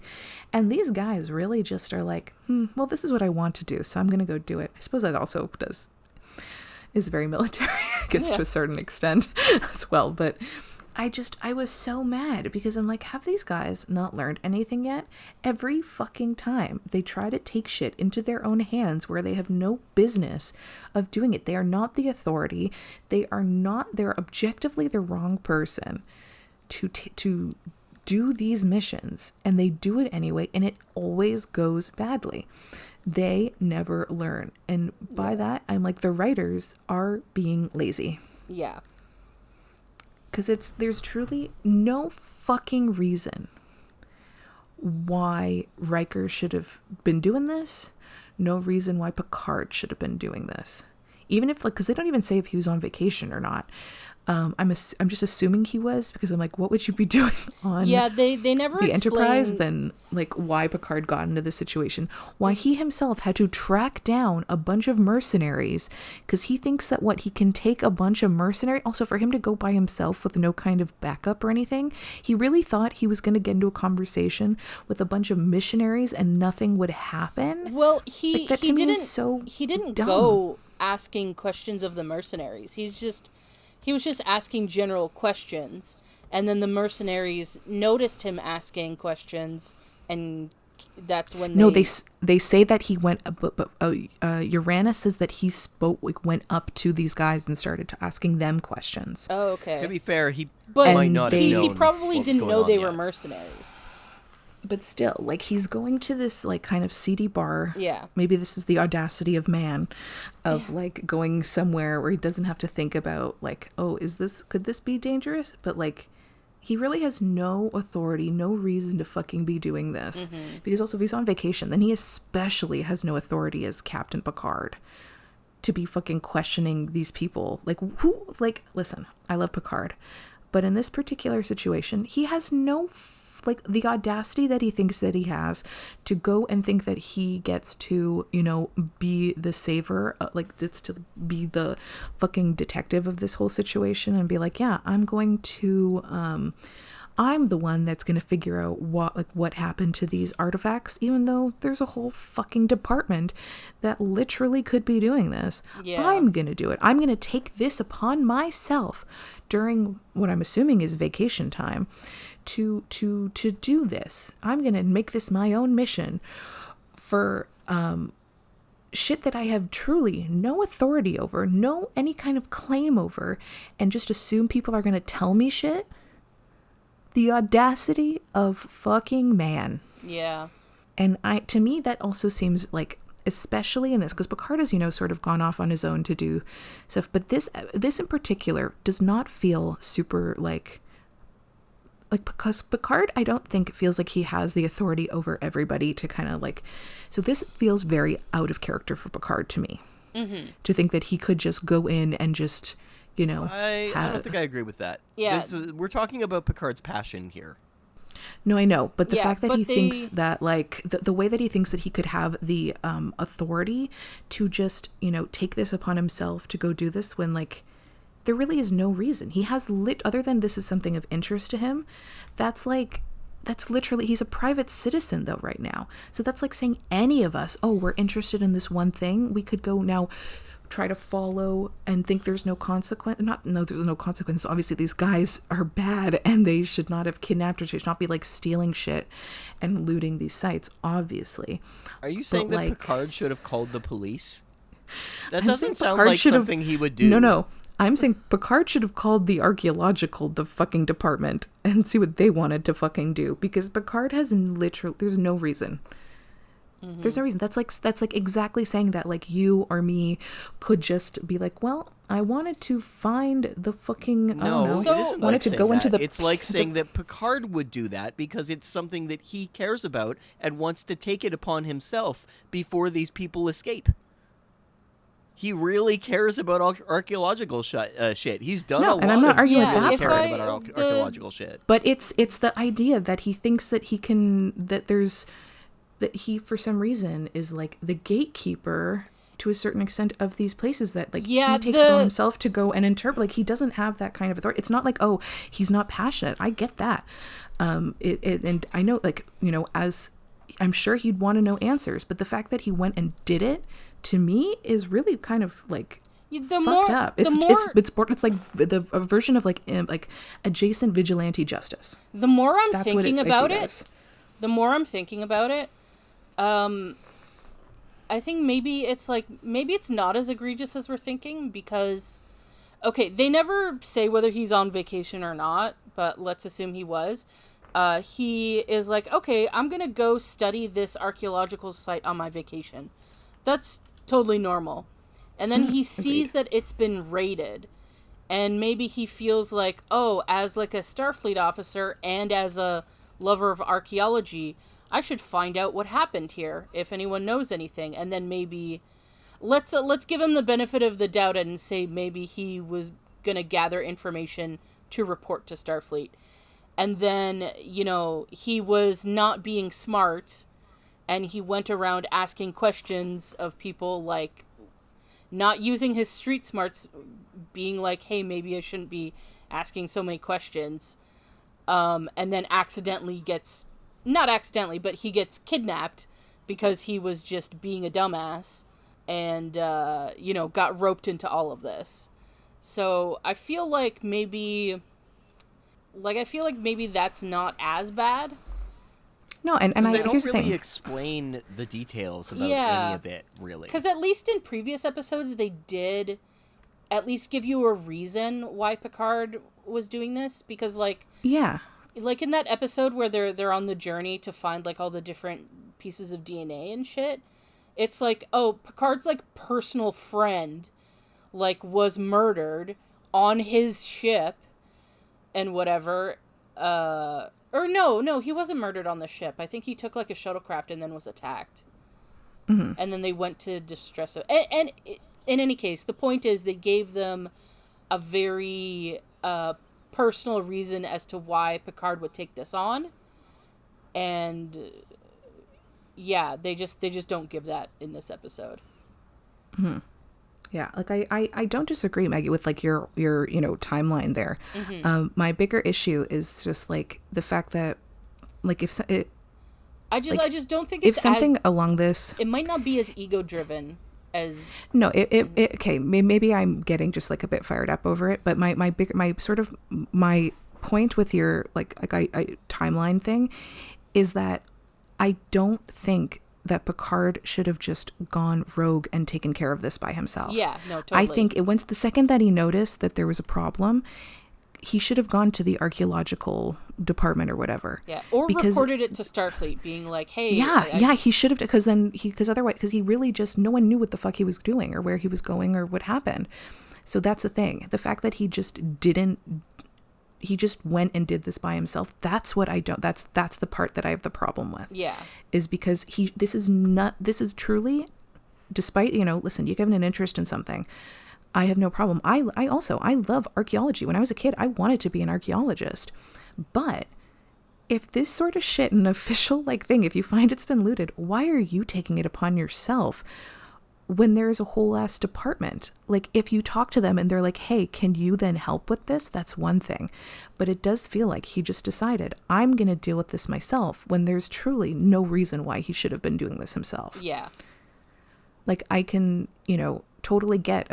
And these guys really just are like, well, this is what I want to do, so I'm going to go do it. I suppose that also is very military, I guess, to a certain extent as well. But I was so mad because I'm like, have these guys not learned anything yet? Every fucking time they try to take shit into their own hands where they have no business of doing it. They are not the authority. They're objectively the wrong person to do these missions, and they do it anyway, and it always goes badly. They never learn. And by that, I'm like, the writers are being lazy. Yeah. Because there's truly no fucking reason why Riker should have been doing this. No reason why Picard should have been doing this. Even if, like, because they don't even say if he was on vacation or not. I'm just assuming he was, because I'm like, what would you be doing on they never the Enterprise? explain... Then, like, why Picard got into this situation, why he himself had to track down a bunch of mercenaries, because he thinks that he can take a bunch of mercenaries. Also, for him to go by himself with no kind of backup or anything, he really thought he was going to get into a conversation with a bunch of missionaries and nothing would happen. Well, he didn't go asking questions of the mercenaries. He was just asking general questions, and then the mercenaries noticed him asking questions, and that's when they say that he went, but Uranus says that he went up to these guys and started asking them questions. Oh, okay. To be fair, he might not have known he probably what was didn't going know on they yet. were mercenaries. But still, like, he's going to this, like, kind of seedy bar. Yeah. Maybe this is the audacity of man, of, like, going somewhere where he doesn't have to think about, like, oh, could this be dangerous? But, like, he really has no authority, no reason to fucking be doing this. Mm-hmm. Because also, if he's on vacation, then he especially has no authority as Captain Picard to be fucking questioning these people. Like, listen, I love Picard. But in this particular situation, he has no like, the audacity that he thinks that he has to go and think that he gets to, be the saver, it's to be the fucking detective of this whole situation and be like, yeah, I'm the one that's going to figure out what happened to these artifacts, even though there's a whole fucking department that literally could be doing this. Yeah. I'm going to do it. I'm going to take this upon myself during what I'm assuming is vacation time to do this. I'm going to make this my own mission for shit that I have truly no authority over, no any kind of claim over, and just assume people are going to tell me shit. The audacity of fucking man. Yeah. And to me, that also seems like, especially in this, because Picard has, sort of gone off on his own to do stuff. But this in particular does not feel super like because Picard, I don't think feels like he has the authority over everybody to kind of like. So this feels very out of character for Picard to me. Mm-hmm. To think that he could just go in and just, I don't think I agree with that. Yeah. We're talking about Picard's passion here. No, I know, but the fact that he thinks that, like, the way that he thinks that he could have the authority to just, take this upon himself to go do this when, like, there really is no reason. He has other than this is something of interest to him, that's literally, he's a private citizen though right now. So that's like saying any of us, oh, we're interested in this one thing, we could go now try to follow and think there's no consequence. There's no consequence. Obviously these guys are bad and they should not have kidnapped or should not be like stealing shit and looting these sites, obviously. Are you saying that Picard should have called the police? That I'm doesn't sound like something he would do. No. I'm saying Picard should have called the fucking department and see what they wanted to fucking do, because Picard has there's no reason. Mm-hmm. There's no reason. That's like exactly saying that like you or me could just be like, well, I wanted to find the fucking It's like saying that Picard would do that because it's something that he cares about and wants to take it upon himself before these people escape. He really cares about archaeological shit. He's done a lot. And I'm not arguing with that. Caring about archaeological shit. But it's the idea that he thinks that he can, that he for some reason is like the gatekeeper to a certain extent of these places that like he takes it on himself to go and interpret. Like he doesn't have that kind of authority. It's not like, oh, he's not passionate. I get that. And I know, like, as I'm sure he'd want to know answers, but the fact that he went and did it, to me, is really kind of like fucked up. It's like a version of like adjacent vigilante justice. The more I'm That's thinking what about I see it it, as. the more I'm thinking about it, I think maybe it's not as egregious as we're thinking, because, okay, they never say whether he's on vacation or not, but let's assume he was. He is like, okay, I'm gonna go study this archaeological site on my vacation. That's totally normal. And then he sees that it's been raided, and maybe he feels like, oh, as like a Starfleet officer and as a lover of archaeology, I should find out what happened here, if anyone knows anything. And then maybe let's give him the benefit of the doubt and say maybe he was gonna gather information to report to Starfleet. And then, he was not being smart, and he went around asking questions of people, like, not using his street smarts, being like, hey, maybe I shouldn't be asking so many questions. And then not accidentally, but he gets kidnapped because he was just being a dumbass and, got roped into all of this. So I feel like maybe that's not as bad. No, and they here's don't the really thing. explain the details about any of it, really. Because at least in previous episodes, they did at least give you a reason why Picard was doing this. Because, like in that episode where they're on the journey to find, like, all the different pieces of DNA and shit, it's like, oh, Picard's, like, personal friend, like, was murdered on his ship and whatever. Or no, he wasn't murdered on the ship. I think he took, like, a shuttlecraft and then was attacked. Mm-hmm. And then they went to distress it. And in any case, the point is they gave them a very personal reason as to why Picard would take this on. And yeah, they just don't give that in this episode. Mm-hmm. Yeah, like I don't disagree, Maggie, with like your timeline there. Mm-hmm. My bigger issue is just like the fact that like I just don't think it's if something along this, it might not be as ego driven as okay, maybe I'm getting just like a bit fired up over it, but my point with your like I timeline thing is that I don't think that Picard should have just gone rogue and taken care of this by himself. Yeah, no, totally. I think the second that he noticed that there was a problem, he should have gone to the archaeological department or whatever. Yeah, or reported it to Starfleet, being like, hey. Yeah, he should have, because he really just, no one knew what the fuck he was doing or where he was going or what happened. So that's the thing. The fact that he just went and did this by himself. That's the part that I have the problem with. Yeah. Is because this is truly, despite, listen, you're given an interest in something. I have no problem. I love archaeology. When I was a kid, I wanted to be an archaeologist. But if this sort of shit, an official like thing, if you find it's been looted, why are you taking it upon yourself when there's a whole ass department? Like, if you talk to them and they're like, hey, can you then help with this? That's one thing. But it does feel like he just decided, I'm going to deal with this myself, when there's truly no reason why he should have been doing this himself. Yeah. Like, I can, totally get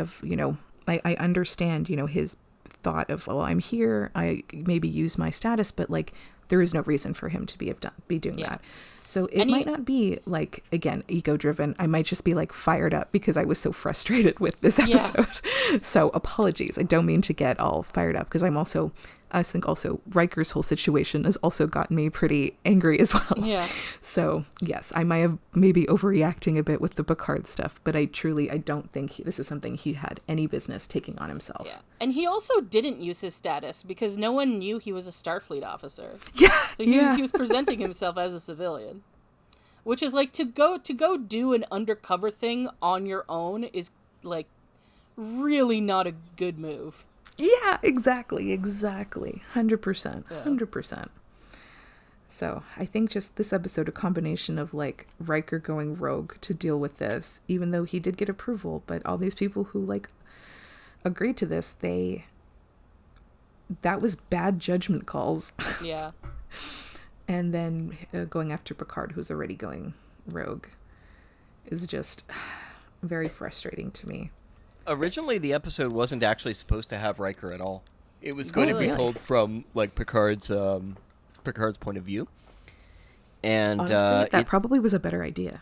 I understand, his thought of, well, I'm here, I maybe use my status, but like, there is no reason for him to be doing that. So it might not be like, again, ego driven. I might just be like fired up because I was so frustrated with this episode. Yeah. So apologies. I don't mean to get all fired up, because I think also Riker's whole situation has also gotten me pretty angry as well. Yeah. So yes, I might have maybe overreacting a bit with the Picard stuff, but I don't think this is something he had any business taking on himself. Yeah. And he also didn't use his status because no one knew he was a Starfleet officer. Yeah. So he was presenting himself as a civilian. Which is like, to go do an undercover thing on your own is like really not a good move. Yeah, exactly. 100%. 100%. So I think just this episode, a combination of like Riker going rogue to deal with this, even though he did get approval, but all these people who like agreed to this, that was bad judgment calls. Yeah. And then going after Picard, who's already going rogue, is just very frustrating to me. Originally, the episode wasn't actually supposed to have Riker at all. It was going to be Really? told from like Picard's point of view. And Honestly, that probably was a better idea.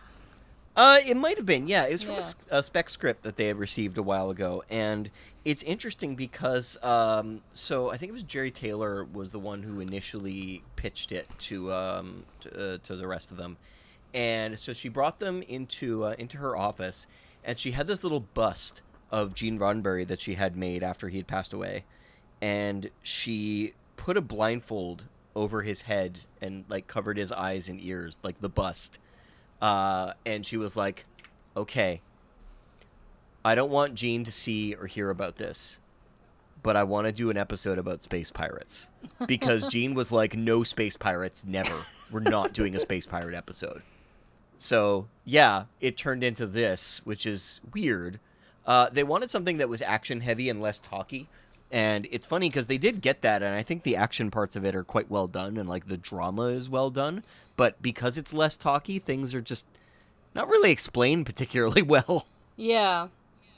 it might have been, yeah. It was from Yeah. a spec script that they had received a while ago, and it's interesting because so I think it was Jerry Taylor was the one who initially pitched it to the rest of them, and so she brought them into her office, and she had this little bust of Gene Roddenberry that she had made after he had passed away, and she put a blindfold over his head and like covered his eyes and ears, like the bust. And she was like, okay, I don't want Gene to see or hear about this, but I want to do an episode about space pirates. Because Gene was like, no space pirates, never. We're not doing a space pirate episode. So, yeah, it turned into this, which is weird. They wanted something that was action-heavy and less talky. And it's funny because they did get that, and I think the action parts of it are quite well done, and like the drama is well done. But because it's less talky, things are just not really explained particularly well. Yeah,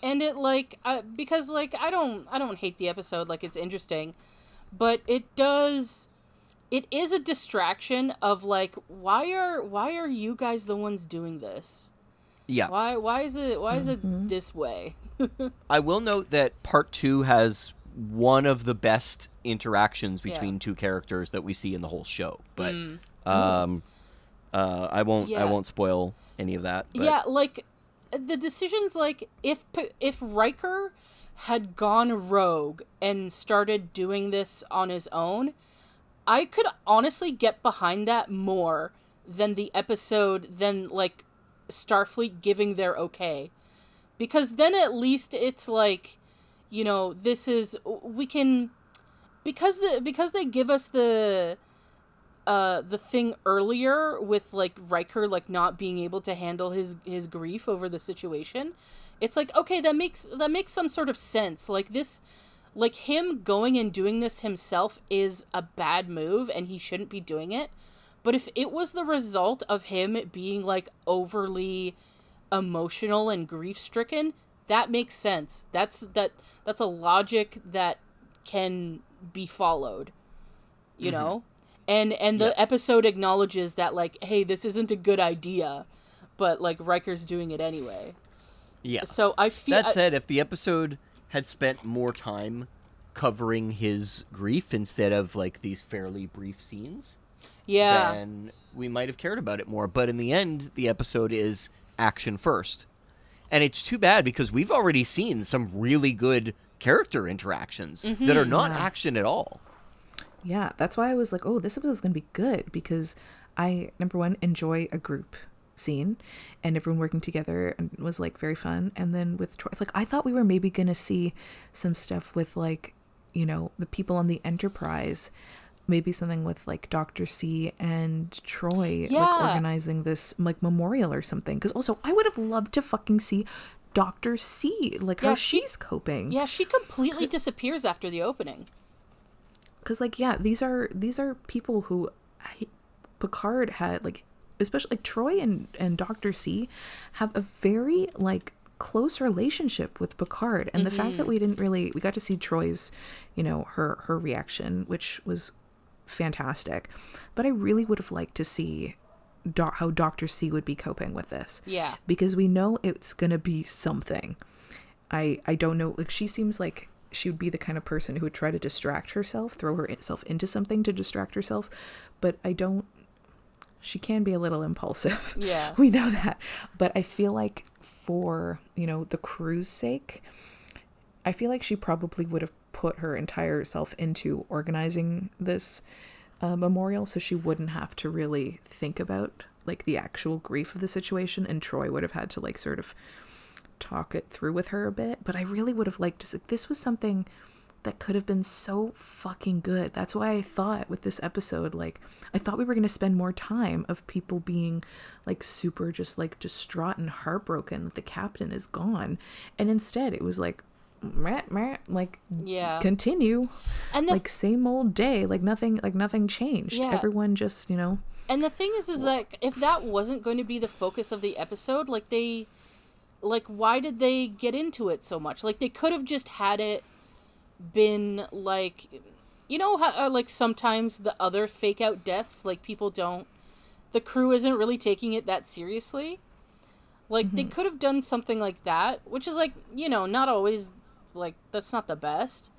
and it like because like I don't hate the episode. Like it's interesting, but it is a distraction of like why are you guys the ones doing this? Yeah. Why is it this way? I will note that part 2 has one of the best interactions between two characters that we see in the whole show. But I won't spoil any of that. But... Yeah, like the decisions, like if Riker had gone rogue and started doing this on his own, I could honestly get behind that more than the episode, than like Starfleet giving their okay, because then at least it's like, you know, this is, we can, because they give us the thing earlier with like Riker like not being able to handle his grief over the situation. It's like, okay, that makes some sort of sense. Like this, like him going and doing this himself is a bad move and he shouldn't be doing it. But if it was the result of him being like overly emotional and grief stricken, that makes sense. That's a logic that can be followed, you know? And the episode acknowledges that, like, hey, this isn't a good idea, but like Riker's doing it anyway. Yeah. So I feel that said, if the episode had spent more time covering his grief instead of like these fairly brief scenes, then we might have cared about it more. But in the end, the episode is action first. And it's too bad because we've already seen some really good character interactions that are not action at all. Yeah, that's why I was like, oh, this episode's going to be good, because I, number one, enjoy a group scene and everyone working together, and was like very fun. And then with Troy, it's like I thought we were maybe going to see some stuff with like, you know, the people on the Enterprise, maybe something with like Dr. C and Troy like organizing this like memorial or something. Because also I would have loved to fucking see Dr. C, like how she's coping. Yeah, she completely disappears after the opening. Because like, yeah, these are people who Picard had, like, especially like Troy and Dr. C have a very like close relationship with Picard. And the fact that we got to see Troy's, you know, her reaction, which was fantastic, but I really would have liked to see how Dr. C would be coping with this. Yeah, because we know it's gonna be something. I don't know, like she seems like she would be the kind of person who would try to distract herself, throw herself into something to distract herself, but she can be a little impulsive. Yeah, we know that, but I feel like for, you know, the crew's sake, I feel like she probably would have put her entire self into organizing this memorial, so she wouldn't have to really think about like the actual grief of the situation, and Troy would have had to like sort of talk it through with her a bit. But I really would have liked to see, this was something that could have been so fucking good. That's why I thought with this episode, like I thought we were going to spend more time of people being like super just like distraught and heartbroken that the captain is gone, and instead it was like like continue, and like same old day, like nothing changed. Everyone just, you know. And the thing is that if that wasn't going to be the focus of the episode, like like, why did they get into it so much? Like, they could have just had it been, like, you know how, like, sometimes the other fake-out deaths, like, the crew isn't really taking it that seriously. Like, they could have done something like that, which is, like, you know, not always, like, that's not the best.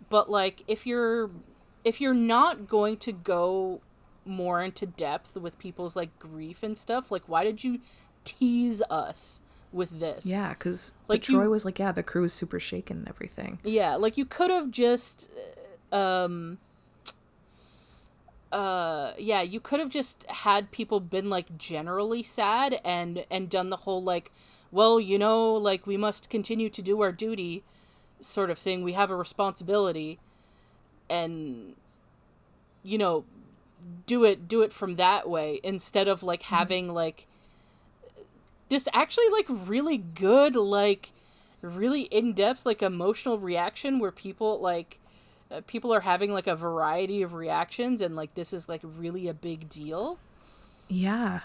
But, like, if you're not going to go more into depth with people's, like, grief and stuff, like, why did you tease us with this? Yeah, because like, Troy was like, yeah, the crew is super shaken and everything. Yeah, like, you could have just, you could have just had people been, like, generally sad and done the whole, like, well, you know, like, we must continue to do our duty sort of thing. We have a responsibility, and, you know, do it from that way, instead of, like, having, like, this actually, like, really good, like, really in-depth, like, emotional reaction where people, like, people are having, like, a variety of reactions, and, like, this is, like, really a big deal. Yeah.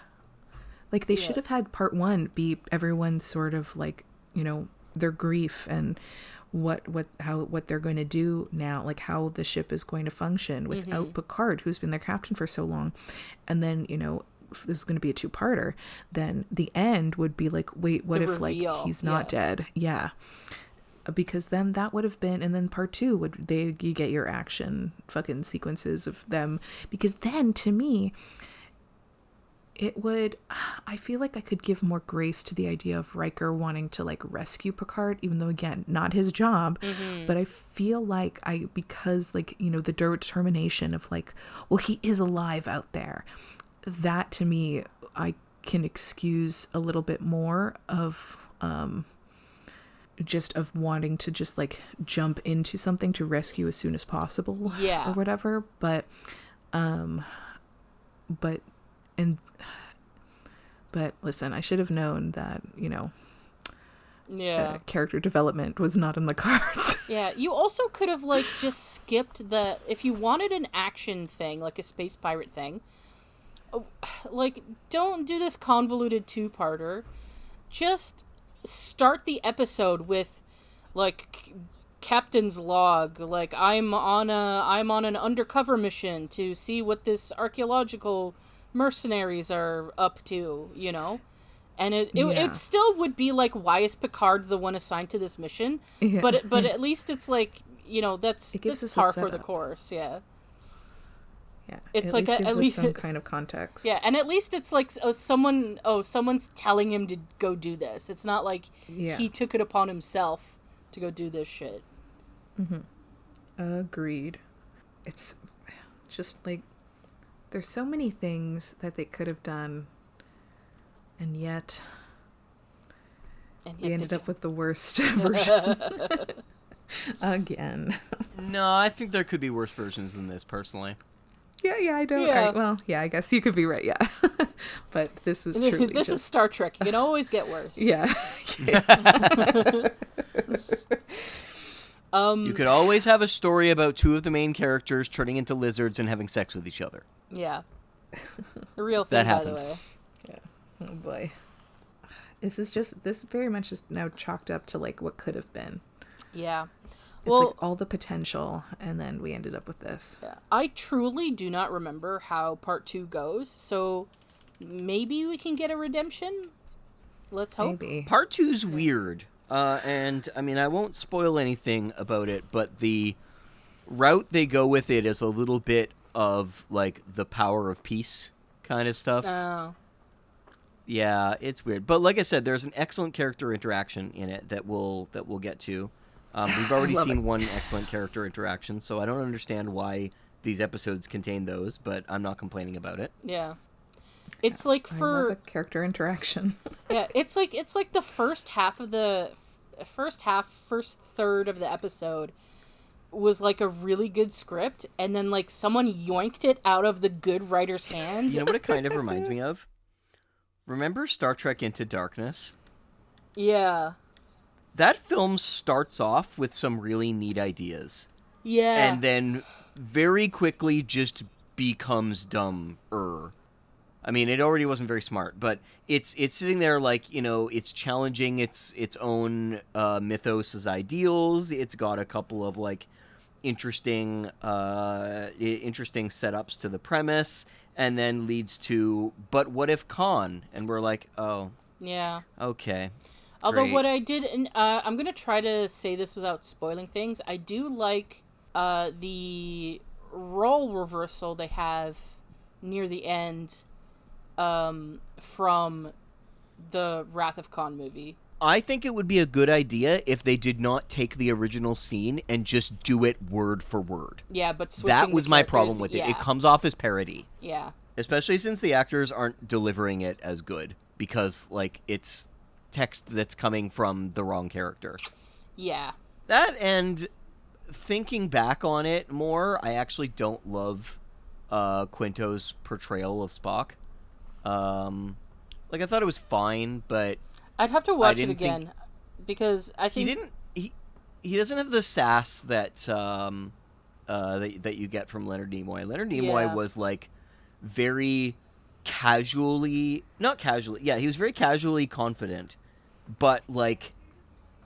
Like, they should have had part 1 be everyone's sort of, like, you know, their grief and what they're going to do now, like, how the ship is going to function without Picard, who's been their captain for so long. And then, you know, if this is going to be a 2-parter, then the end would be like, wait, what if, reveal. like, he's not dead? Yeah. Because then that would have been, and then part 2 you get your action fucking sequences of them, because then, to me, I feel like I could give more grace to the idea of Riker wanting to, like, rescue Picard, even though, again, not his job. But I feel like because, like, you know, the determination of, like, well, he is alive out there, that, to me, I can excuse a little bit more of, just of wanting to just, like, jump into something to rescue as soon as possible, or whatever. But listen, I should have known that, you know, character development was not in the cards. Yeah, you also could have, like, just skipped if you wanted an action thing, like a space pirate thing, like, don't do this convoluted 2-parter. Just start the episode with, like, captain's log, like, I'm on an undercover mission to see what this archaeological mercenaries are up to, you know, and it still would be like, why is Picard the one assigned to this mission? But at least it's like, you know, that's par for the course. Yeah, it's like at least some kind of context. Yeah, and at least it's like, someone's telling him to go do this. It's not like he took it upon himself to go do this shit. Agreed. It's just like, there's so many things that they could have done, and yet we ended up with the worst version. Again. No, I think there could be worse versions than this, personally. Yeah, I don't. Yeah. I guess you could be right, yeah. But this is truly this is Star Trek. You can always get worse. Yeah. You could always have a story about 2 of the main characters turning into lizards and having sex with each other. Yeah. A real thing, by the way. Yeah. Oh, boy. This very much is now chalked up to, like, what could have been. Yeah. It's like all the potential, and then we ended up with this. Yeah. I truly do not remember how part 2 goes, so maybe we can get a redemption? Let's hope. Maybe. Part 2's weird. And, I mean, I won't spoil anything about it, but the route they go with it is a little bit of, like, the power of peace kind of stuff. Oh. Yeah, it's weird. But like I said, there's an excellent character interaction in it that we'll get to. We've already seen one excellent character interaction, so I don't understand why these episodes contain those, but I'm not complaining about it. Yeah. It's like I love a character interaction. Yeah, it's like the first third of the episode was like a really good script, and then like someone yoinked it out of the good writer's hands. You know what it kind of reminds me of? Remember Star Trek Into Darkness? Yeah. That film starts off with some really neat ideas. Yeah. And then very quickly just becomes dumber. I mean, it already wasn't very smart, but it's sitting there like, you know, it's challenging its own mythos' ideals. It's got a couple of like interesting setups to the premise, and then leads to, but what if Khan? And we're like, oh, Yeah. okay. Although great. what I did, and I'm going to try to say this without spoiling things, I do like the role reversal they have near the end from the Wrath of Khan movie. I think it would be a good idea if they did not take the original scene and just do it word for word. Yeah, but switching that was the my characters, problem with it. yeah. It comes off as parody. Yeah. Especially since the actors aren't delivering it as good because, like, it's text that's coming from the wrong character. Yeah. That, and thinking back on it more, I actually don't love Quinto's portrayal of Spock. Like, I thought it was fine, but I'd have to watch it again because I think he doesn't have the sass that that you get from Leonard Nimoy. Leonard Nimoy was like very casually, not casually, yeah, he was very casually confident, but like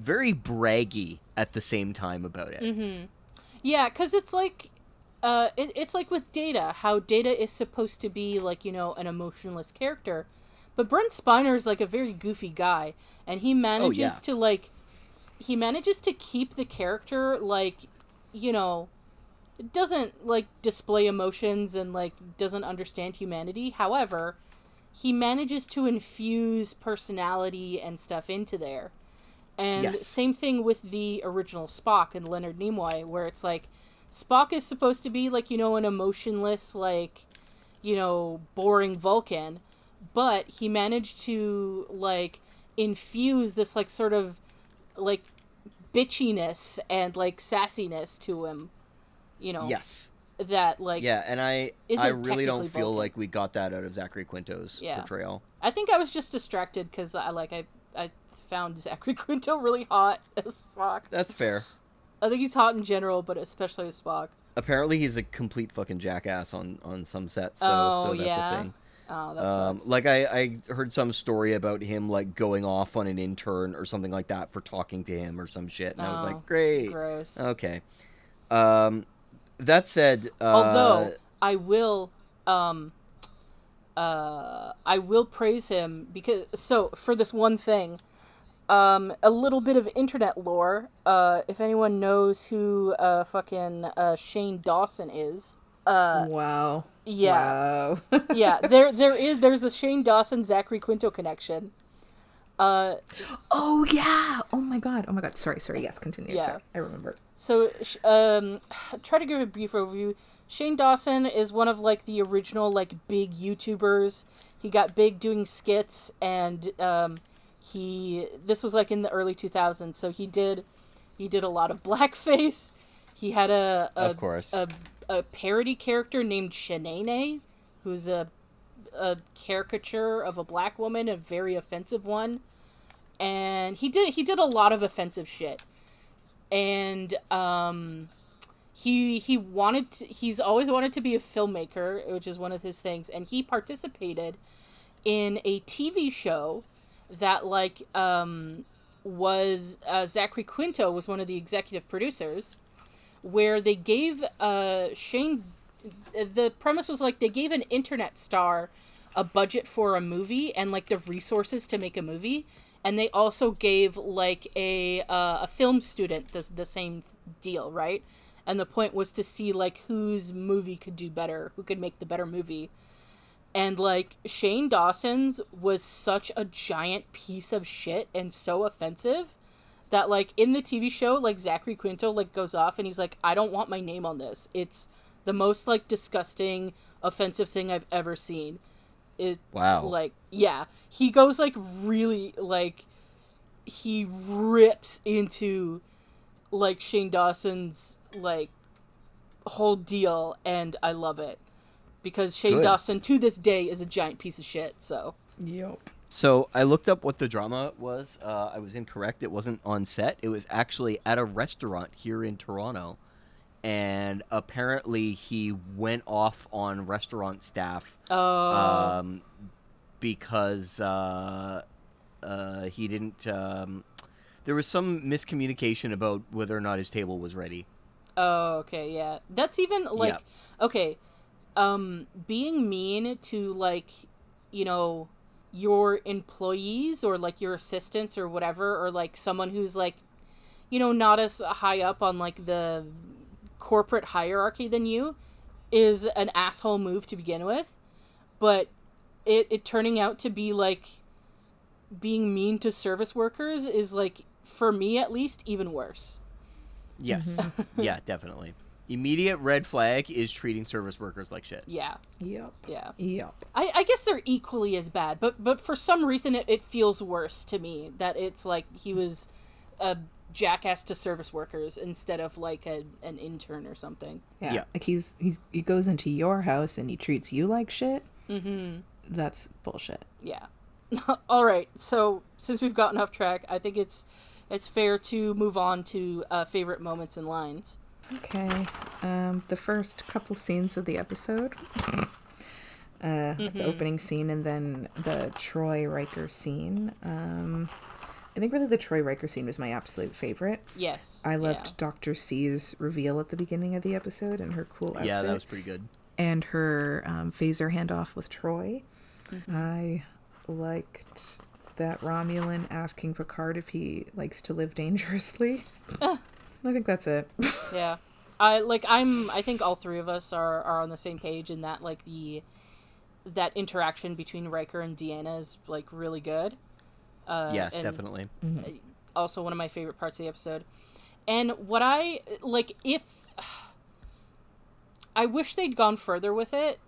very braggy at the same time about it. Mm-hmm. Yeah, because it's like it's like with Data, how Data is supposed to be like, you know, an emotionless character. But Brent Spiner is like a very goofy guy, and he manages to keep the character like, you know, doesn't like display emotions and like doesn't understand humanity. However, he manages to infuse personality and stuff into there. And same thing with the original Spock and Leonard Nimoy, where it's like Spock is supposed to be like, you know, an emotionless, like, you know, boring Vulcan. But he managed to, like, infuse this, like, sort of, like, bitchiness and, like, sassiness to him, you know? Yes. That, like... Yeah, and I really don't feel Vulcan. like we got that out of Zachary Quinto's portrayal. I think I was just distracted because I found Zachary Quinto really hot as Spock. That's fair. I think he's hot in general, but especially as Spock. Apparently he's a complete fucking jackass on some sets, though, so that's a thing. Oh, that sucks. Like, I heard some story about him, like, going off on an intern or something like that for talking to him or some shit, and I was like, great. Gross. Okay. That said... Although, I will praise him because... So, for this one thing, a little bit of internet lore, if anyone knows who fucking Shane Dawson is... Wow. Yeah. Wow. Yeah, there's a Shane Dawson Zachary Quinto connection. Oh yeah. Oh my god. Sorry. Yes, continue. Yeah. Sorry. I remember. So try to give a brief overview. Shane Dawson is one of like the original like big YouTubers. He got big doing skits, and this was like in the early 2000s, so he did a lot of blackface. He had of course. a parody character named Shanae, who's a caricature of a black woman, a very offensive one, and he did a lot of offensive shit, and he's always wanted to be a filmmaker, which is one of his things, and he participated in a TV show that like was Zachary Quinto was one of the executive producers, where they gave Shane... The premise was, like, they gave an internet star a budget for a movie and, like, the resources to make a movie, and they also gave, like, a film student the same deal, right? And the point was to see, like, whose movie could do better, who could make the better movie. And, like, Shane Dawson's was such a giant piece of shit and so offensive that, like, in the TV show, like, Zachary Quinto, like, goes off and he's like, I don't want my name on this. It's the most, like, disgusting, offensive thing I've ever seen. Wow. Like, yeah. He goes, like, really, like, he rips into, like, Shane Dawson's, like, whole deal, and I love it. Because Shane Dawson, to this day, is a giant piece of shit, so. Yep. So I looked up what the drama was. I was incorrect. It wasn't on set. It was actually at a restaurant here in Toronto. and apparently he went off on restaurant staff because he didn't. There was some miscommunication about whether or not his table was ready. Oh, okay, yeah. That's even, like, okay, being mean to, like, you know, your employees or, like, your assistants or whatever, or, like, someone who's, like, you know, not as high up on, like, the corporate hierarchy than you is an asshole move to begin with. But it turning out to be, like, being mean to service workers is, like, for me at least, even worse. Yes. Yeah, definitely. Immediate red flag is treating service workers like shit. Yeah. Yep. Yeah. Yep. I guess they're equally as bad, but for some reason it feels worse to me that it's like he was a jackass to service workers instead of like an intern or something. Yeah. Like he goes into your house and he treats you like shit. Mm-hmm. That's bullshit. Yeah. All right. So since we've gotten off track, I think it's fair to move on to favorite moments and lines. Okay. The first couple scenes of the episode. The opening scene and then the Troy Riker scene. I think really the Troy Riker scene was my absolute favorite. Yes. I loved Dr. C's reveal at the beginning of the episode and her cool outfit. Yeah, that was pretty good. And her phaser handoff with Troy. Mm-hmm. I liked that Romulan asking Picard if he likes to live dangerously. I think that's it. Yeah. I think all three of us are on the same page in that, like, that interaction between Riker and Deanna is, like, really good. Yes, definitely. Also one of my favorite parts of the episode. And what I, like, I wish they'd gone further with it,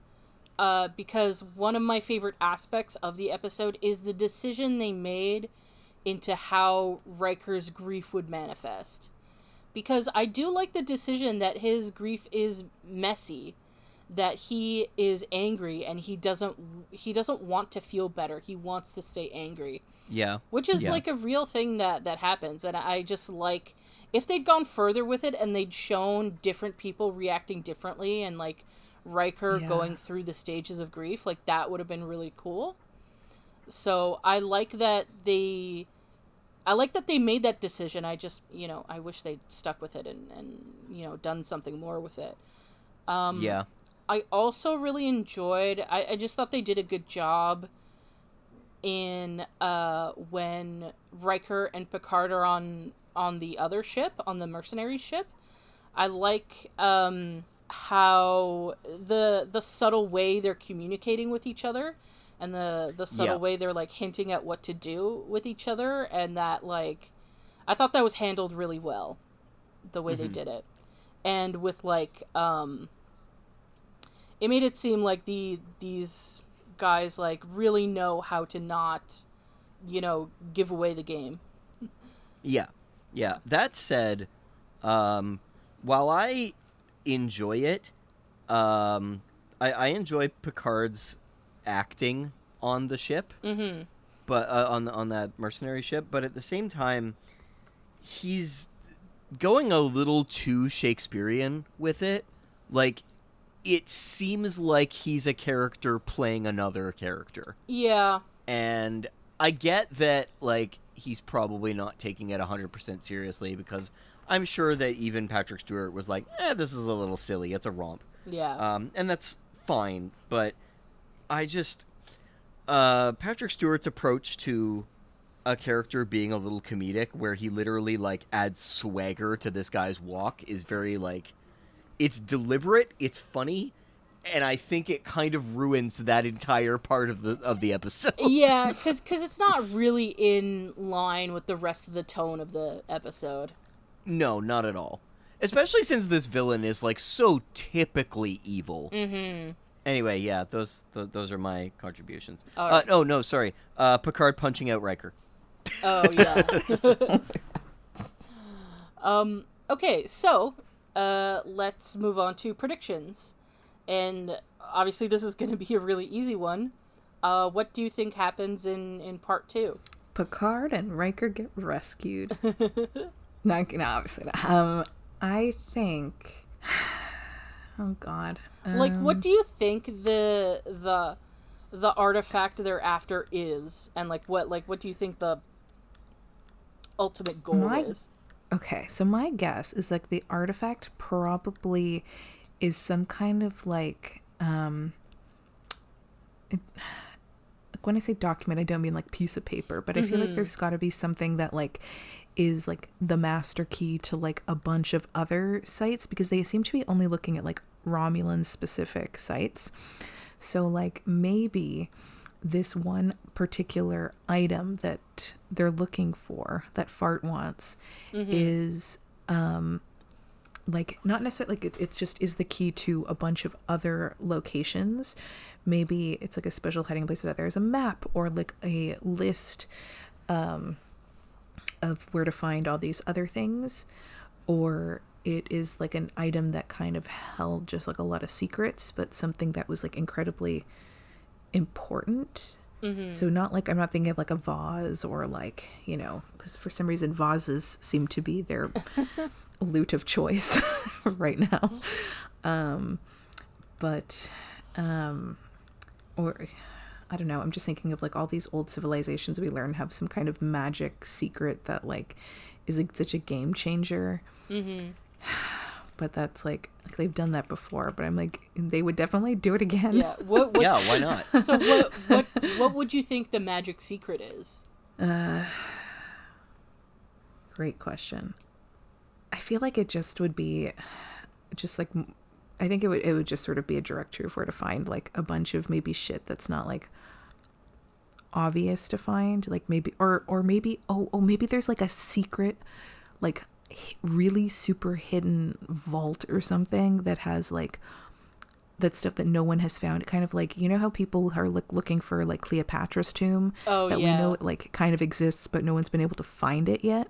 because one of my favorite aspects of the episode is the decision they made into how Riker's grief would manifest. Because I do like the decision that his grief is messy, that he is angry and he doesn't want to feel better. He wants to stay angry. Yeah. Which is like a real thing that happens. And I just like, if they'd gone further with it and they'd shown different people reacting differently and like Riker going through the stages of grief, like that would have been really cool. So I like that they made that decision. I just, you know, I wish they'd stuck with it and you know, done something more with it. I also really enjoyed, I just thought they did a good job in when Riker and Picard are on the other ship, on the mercenary ship. I like how the subtle way they're communicating with each other and the subtle way they're like hinting at what to do with each other, and that like I thought that was handled really well, the way they did it. And with like it made it seem like these guys like really know how to not, you know, give away the game. Yeah. That said, while I enjoy it, I enjoy Picard's acting on the ship, but on that mercenary ship. But at the same time, he's going a little too Shakespearean with it. Like, it seems like he's a character playing another character. Yeah. And I get that, like, he's probably not taking it 100% seriously, because I'm sure that even Patrick Stewart was like, this is a little silly. It's a romp. Yeah. And that's fine. But I just... Patrick Stewart's approach to a character being a little comedic, where he literally, like, adds swagger to this guy's walk, is very, like... It's deliberate, it's funny, and I think it kind of ruins that entire part of the episode. Yeah, because it's not really in line with the rest of the tone of the episode. No, not at all. Especially since this villain is, like, so typically evil. Mm-hmm. Anyway, yeah, those are my contributions. Right. Oh, no, sorry. Picard punching out Riker. Oh, yeah. Okay, so... let's move on to predictions. And obviously this is going to be a really easy one. What do you think happens in part 2? Picard and Riker get rescued. No, obviously not. I think Oh God. Like, what do you think the artifact they're after is, and like what do you think the ultimate goal is? Okay, so my guess is like the artifact probably is some kind of like when I say document, I don't mean like piece of paper, but I feel like there's got to be something that like is like the master key to like a bunch of other sites, because they seem to be only looking at like Romulan specific sites. So like maybe this one particular item that they're looking for, that Fart wants, is like not necessarily like it's just is the key to a bunch of other locations. Maybe it's like a special hiding place that there's a map or like a list of where to find all these other things, or it is like an item that kind of held just like a lot of secrets, but something that was like incredibly important. So not like, I'm not thinking of like a vase or like, you know, because for some reason vases seem to be their loot of choice right now. Or I don't know, I'm just thinking of like all these old civilizations we learn have some kind of magic secret that like is like such a game changer. But that's like they've done that before, but I'm like, they would definitely do it again. Yeah. What Yeah, why not? So what would you think the magic secret is? Great question. I feel like it just would be just like, I think it would just sort of be a directory for her to find like a bunch of maybe shit that's not like obvious to find, like maybe or maybe maybe there's like a secret like really super hidden vault or something that has like that stuff that no one has found. Kind of like, you know how people are like looking for like Cleopatra's tomb, that we know it like kind of exists but no one's been able to find it yet.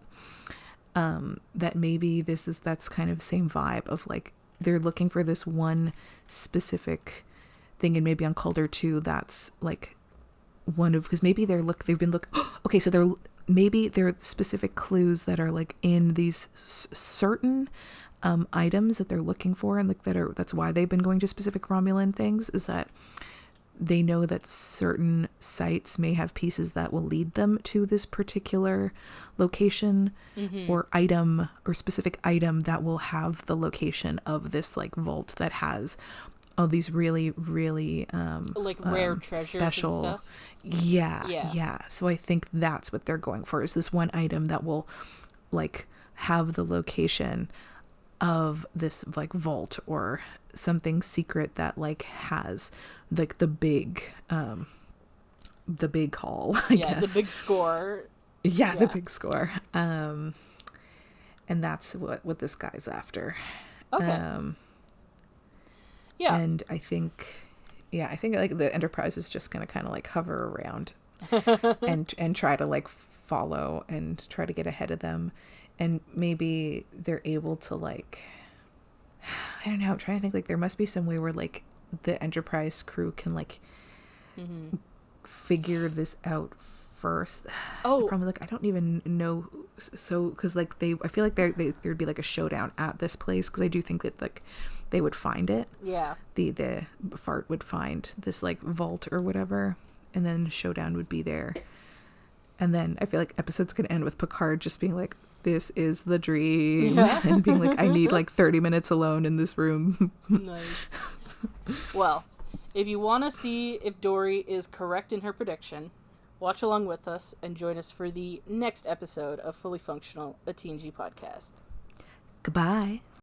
That maybe that's kind of same vibe of like they're looking for this one specific thing, and maybe on Calder 2 that's like one of, because maybe they've been okay, so maybe there are specific clues that are like in these certain items that they're looking for, and like that's why they've been going to specific Romulan things, is that they know that certain sites may have pieces that will lead them to this particular location or item, or specific item that will have the location of this like vault that has all these really, really like rare treasures special and stuff. Yeah. So I think that's what they're going for, is this one item that will like have the location of this like vault or something secret that like has like the big hall, I guess. The big score. Yeah, the big score. And that's what this guy's after. Okay. Yeah. And I think like the Enterprise is just going to kind of like hover around and try to like follow and try to get ahead of them. And maybe they're able to like, I don't know, I'm trying to think, like there must be some way where like the Enterprise crew can like figure this out first. Oh, Probably like, I don't even know. So, because like I feel like there'd be like a showdown at this place, because I do think that like they would find it. Yeah. The Fart would find this like vault or whatever, and then showdown would be there. And then I feel like episode's gonna end with Picard just being like, "This is the dream," and being like, "I need like 30 minutes alone in this room." Nice. Well, if you want to see if Dory is correct in her prediction, watch along with us and join us for the next episode of Fully Functional, a TNG podcast. Goodbye.